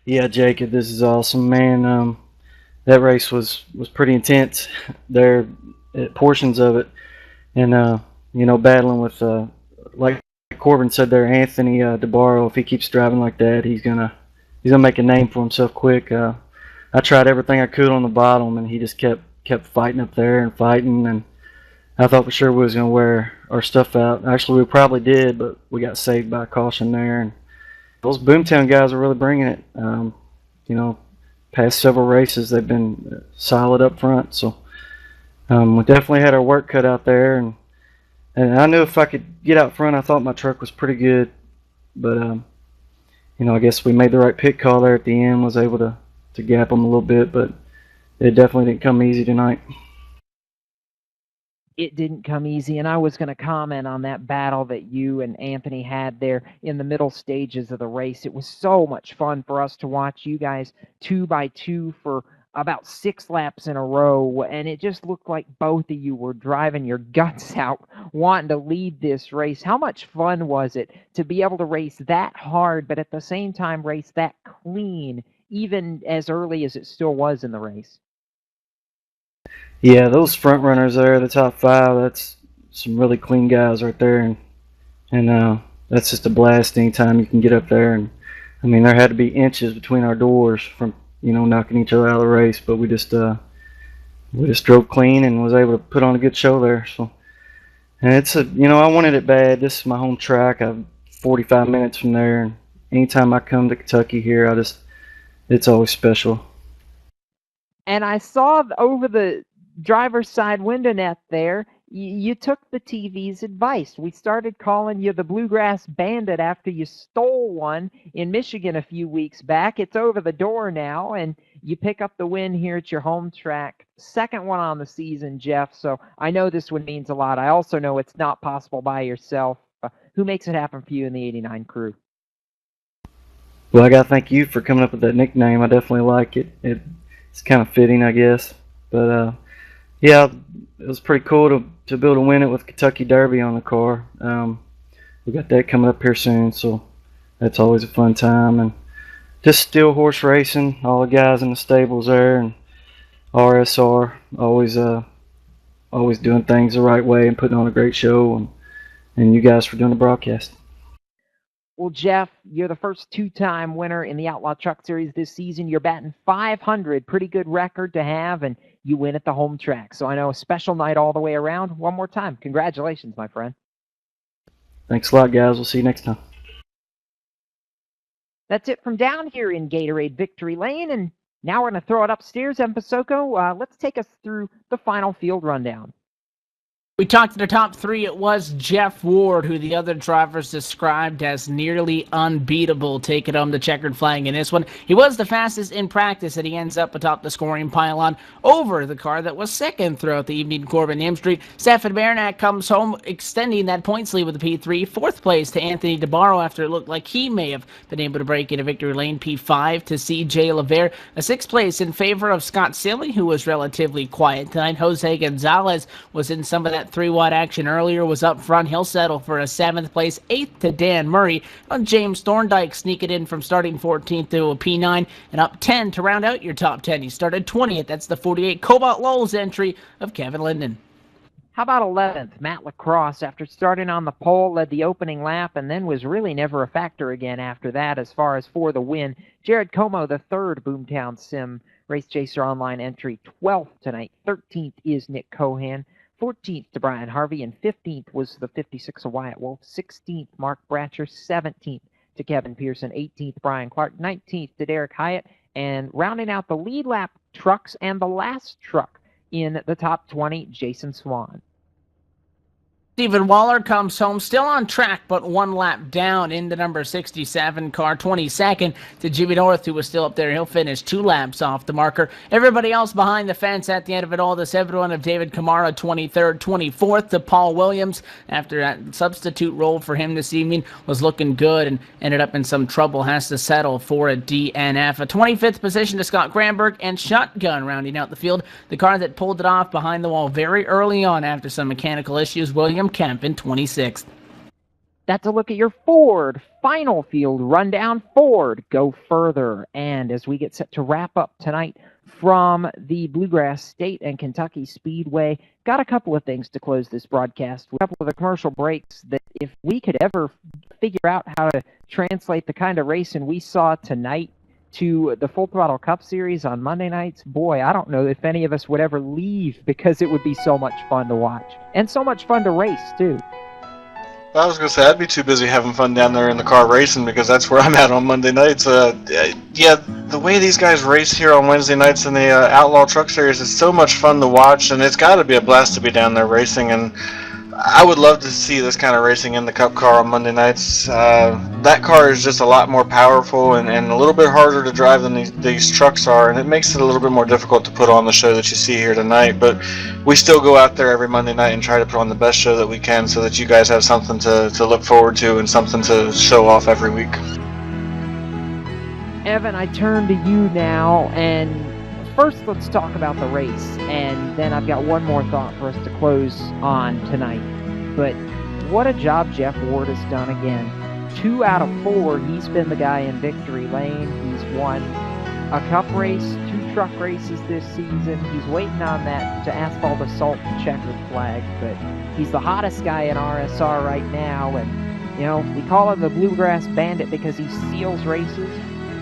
Yeah, Jacob, this is awesome, man. That race was pretty intense there, portions of it, and battling with like Corbin said there, Anthony DeBarro. If he keeps driving like that, he's gonna make a name for himself quick. I tried everything I could on the bottom, and he just kept fighting up there and fighting, and I thought for sure we was gonna wear our stuff out. Actually, we probably did, but we got saved by a caution there, and those Boomtown guys are really bringing it. Past several races, they've been solid up front, so we definitely had our work cut out there, and I knew if I could get out front, I thought my truck was pretty good, but I guess we made the right pit call there at the end, was able to gap them a little bit, but it definitely didn't come easy tonight. It didn't come easy, and I was going to comment on that battle that you and Anthony had there in the middle stages of the race. It was so much fun for us to watch you guys 2 by 2 for about 6 laps in a row, and it just looked like both of you were driving your guts out wanting to lead this race. How much fun was it to be able to race that hard, but at the same time race that clean, even as early as it still was in the race? Yeah, those front runners there, the top 5, that's some really clean guys right there, and that's just a blast anytime you can get up there. And I mean, there had to be inches between our doors from knocking each other out of the race, but we just drove clean and was able to put on a good show there. So, and it's I wanted it bad. This is my home track. I'm 45 minutes from there, and anytime I come to Kentucky here, it's always special. And I saw over the driver's side window net there, you took the TV's advice. We started calling you the Bluegrass Bandit after you stole one in Michigan a few weeks back. It's over the door now, and you pick up the win here at your home track. Second one on the season, Jeff, so I know this one means a lot. I also know it's not possible by yourself. Who makes it happen for you in the 89 crew? Well, I got to thank you for coming up with that nickname. I definitely like it. It's kind of fitting, I guess. But yeah, it was pretty cool to be able to win it with Kentucky Derby on the car. We got that coming up here soon, so that's always a fun time. And just still horse racing, all the guys in the stables there, and RSR always doing things the right way and putting on a great show, and you guys for doing the broadcast. Well, Jeff, you're the first 2-time winner in the Outlaw Truck Series this season. You're batting .500, pretty good record to have, and you win at the home track. So I know a special night all the way around. One more time, congratulations, my friend. Thanks a lot, guys. We'll see you next time. That's it from down here in Gatorade Victory Lane, and now we're going to throw it upstairs, M. Pasoko. Let's take us through the final field rundown. We talked to the top 3. It was Jeff Ward, who the other drivers described as nearly unbeatable, taking home the checkered flag in this one. He was the fastest in practice, and he ends up atop the scoring pylon over the car that was second throughout the evening, Corbin Hemstreet. Stefan Beranek comes home, extending that points lead with the P3. 4th place to Anthony DeBarro after it looked like he may have been able to break into victory lane. P5 to C.J. LeVere. A 6th place in favor of Scott Silly, who was relatively quiet tonight. Jose Gonzalez was in some of that 3-wide action earlier, was up front. He'll settle for a 7th place. 8th to Dan Murray. James Thorndike sneaking in from starting 14th to a P9 and up 10 to round out your top 10. He started 20th. That's the 48 Cobalt Lowell's entry of Kevin Linden. How about 11th? Matt Lacrosse, after starting on the pole, led the opening lap and then was really never a factor again after that as far as for the win. Jared Como, the third Boomtown Sim Race Chaser Online entry, 12th tonight. 13th is Nick Cohan. 14th to Brian Harvey, and 15th was the 56 of Wyatt Wolf. 16th, Mark Bratcher. 17th to Kevin Pearson. 18th, Brian Clark. 19th to Derek Hyatt. And rounding out the lead lap trucks and the last truck in the top 20, Jason Swan. Stephen Waller comes home still on track, but one lap down in the number 67 car. 22nd to Jimmy North, who was still up there. He'll finish 2 laps off the marker. Everybody else behind the fence at the end of it all. The 71 of David Kamara, 23rd. 24th to Paul Williams, after that substitute role for him this evening was looking good and ended up in some trouble. Has to settle for a DNF. A 25th position to Scott Granberg, and Shotgun rounding out the field. The car that pulled it off behind the wall very early on after some mechanical issues, William Kemp in 26th. That's a look at your Ford final field rundown. Ford go further. And as we get set to wrap up tonight from the Bluegrass State and Kentucky Speedway, got a couple of things to close this broadcast. A couple of the commercial breaks that if we could ever figure out how to translate the kind of racing we saw tonight to the Full Throttle Cup Series on Monday nights, boy, I don't know if any of us would ever leave, because it would be so much fun to watch. And so much fun to race, too. I was going to say, I'd be too busy having fun down there in the car racing, because that's where I'm at on Monday nights. Yeah, the way these guys race here on Wednesday nights in the Outlaw Truck Series is so much fun to watch, and it's got to be a blast to be down there racing. And I would love to see this kind of racing in the Cup car on Monday nights. That car is just a lot more powerful and a little bit harder to drive than these trucks are, and it makes it a little bit more difficult to put on the show that you see here tonight. But we still go out there every Monday night and try to put on the best show that we can, so that you guys have something to look forward to and something to show off every week. Evan, I turn to you now, and first let's talk about the race, and then I've got one more thought for us to close on tonight. But what a job Jeff Ward has done again. 2 out of 4, he's been the guy in victory lane. He's won a cup race, 2 truck races this season. He's waiting on that to asphalt assault the checkered flag, but he's the hottest guy in RSR right now. And, you know, we call him the Bluegrass Bandit because he steals races.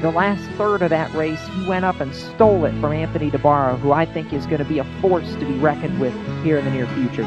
The last third of that race, he went up and stole it from Anthony DeBarro, who I think is going to be a force to be reckoned with here in the near future.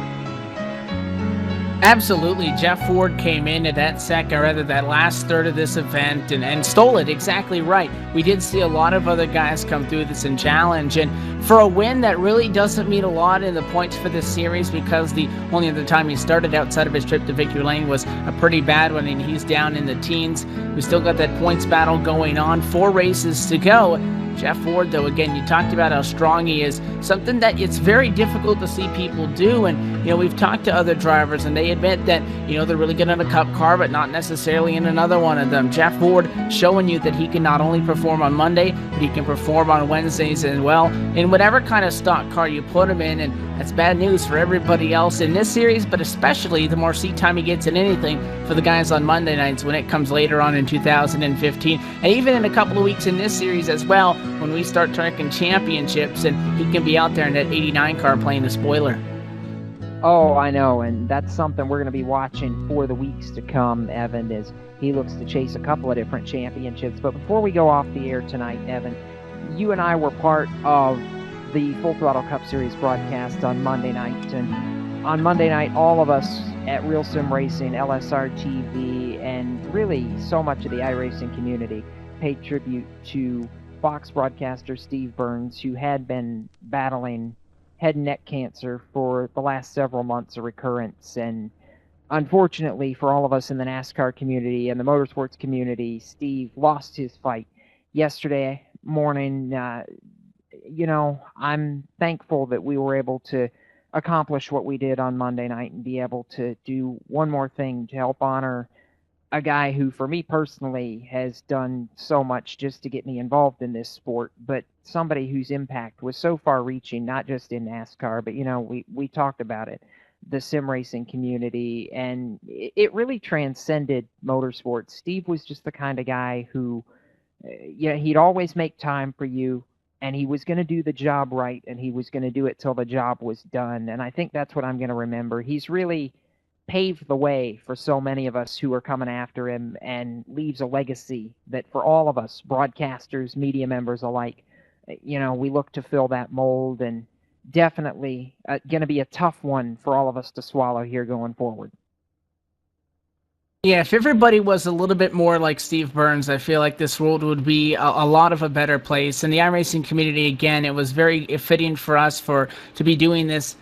Absolutely. Jeff Ford came in at that last third of this event and stole it. Exactly right. We did see a lot of other guys come through this and challenge, and for a win that really doesn't mean a lot in the points for this series, because the only other time he started outside of his trip to victory lane was a pretty bad one, and he's down in the teens. We still got that points battle going on. 4 races to go. Jeff Ford, though, again, you talked about how strong he is, something that it's very difficult to see people do. And, you know, we've talked to other drivers, and they admit that, you know, they're really good in a cup car, but not necessarily in another one of them. Jeff Ford showing you that he can not only perform on Monday, but he can perform on Wednesdays as well, in whatever kind of stock car you put him in. And that's bad news for everybody else in this series, but especially the more seat time he gets in anything for the guys on Monday nights when it comes later on in 2015, and even in a couple of weeks in this series as well, when we start tracking championships, and he can be out there in that 89 car playing the spoiler. Oh, I know, and that's something we're going to be watching for the weeks to come, Evan, as he looks to chase a couple of different championships. But before we go off the air tonight, Evan, you and I were part of the Full Throttle Cup Series broadcast on Monday night, and on Monday night, all of us at Real Sim Racing, LSRTV, and really so much of the iRacing community paid tribute to Fox broadcaster Steve Burns, who had been battling head and neck cancer for the last several months, a recurrence. And unfortunately for all of us in the NASCAR community and the motorsports community, Steve lost his fight yesterday morning. You know, I'm thankful that we were able to accomplish what we did on Monday night and be able to do one more thing to help honor a guy who, for me personally, has done so much just to get me involved in this sport, but somebody whose impact was so far-reaching, not just in NASCAR, but, you know, we talked about it, the sim racing community, and it really transcended motorsports. Steve was just the kind of guy who, yeah, he'd always make time for you. and he was going to do the job right, and he was going to do it till the job was done. And I think that's what I'm going to remember. He's really paved the way for so many of us who are coming after him, and leaves a legacy that for all of us, broadcasters, media members alike, we look to fill that mold, and definitely going to be a tough one for all of us to swallow here going forward. Yeah, if everybody was a little bit more like Steve Burns, I feel like this world would be a lot of a better place. And the iRacing community, again, it was very fitting for us to be doing this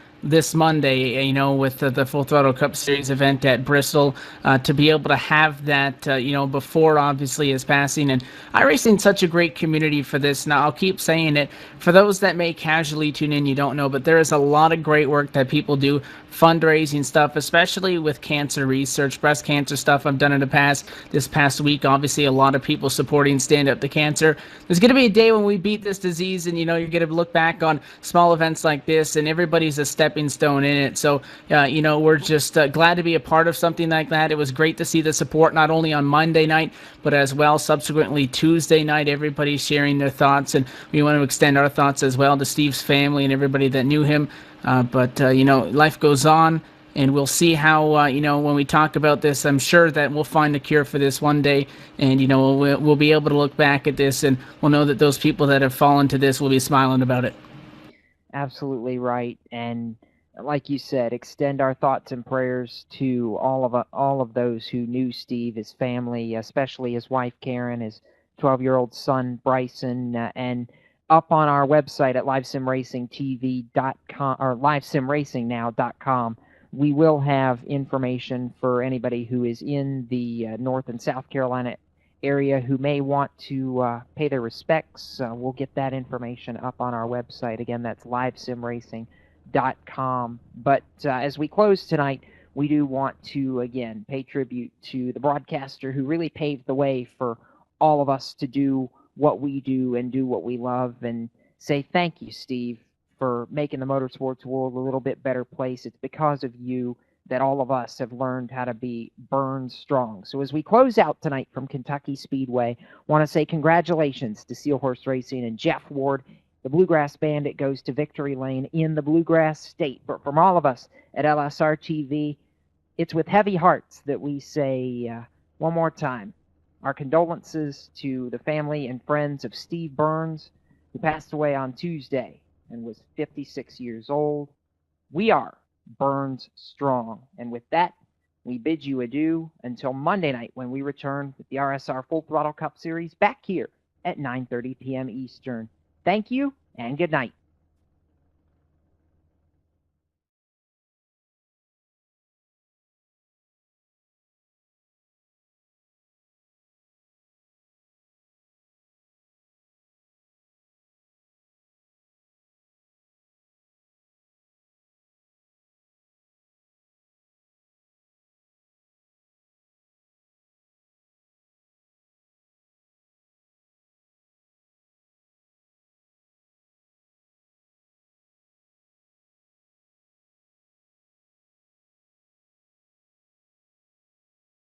Monday, with the Full Throttle Cup Series event at Bristol, to be able to have that, before obviously his passing. And iRacing such a great community for this. Now, I'll keep saying it. For those that may casually tune in, you don't know, but there is a lot of great work that people do, fundraising stuff, especially with cancer research, breast cancer stuff I've done in the past. This past week, obviously, a lot of people supporting Stand Up to Cancer. There's going to be a day when we beat this disease, and, you're going to look back on small events like this, and everybody's a stepping stone in it. So, we're just glad to be a part of something like that. It was great to see the support, not only on Monday night, but as well subsequently Tuesday night, everybody sharing their thoughts. And we want to extend our thoughts as well to Steve's family and everybody that knew him. But life goes on, and we'll see how, when we talk about this, I'm sure that we'll find a cure for this one day, and, we'll be able to look back at this, and we'll know that those people that have fallen to this will be smiling about it. Absolutely right. And like you said, extend our thoughts and prayers to all of those who knew Steve, his family, especially his wife Karen, his 12-year-old son Bryson, and up on our website at livesimracingtv.com or livesimracingnow.com, we will have information for anybody who is in the North and South Carolina area who may want to pay their respects. We'll get that information up on our website. Again, that's livesimracing.com. But as we close tonight, we do want to, again, pay tribute to the broadcaster who really paved the way for all of us to do what we do and do what we love, and say thank you, Steve, for making the motorsports world a little bit better place. It's because of you that all of us have learned how to be Burns strong. So as we close out tonight from Kentucky Speedway, I want to say congratulations to Steel Horse Racing and Jeff Ward. The Bluegrass Bandit goes to victory lane in the Bluegrass State. But from all of us at LSRTV, it's with heavy hearts that we say one more time, our condolences to the family and friends of Steve Burns, who passed away on Tuesday and was 56 years old. We are Burns strong. And with that, we bid you adieu until Monday night, when we return with the RSR Full Throttle Cup Series back here at 9:30 p.m. Eastern. Thank you and good night.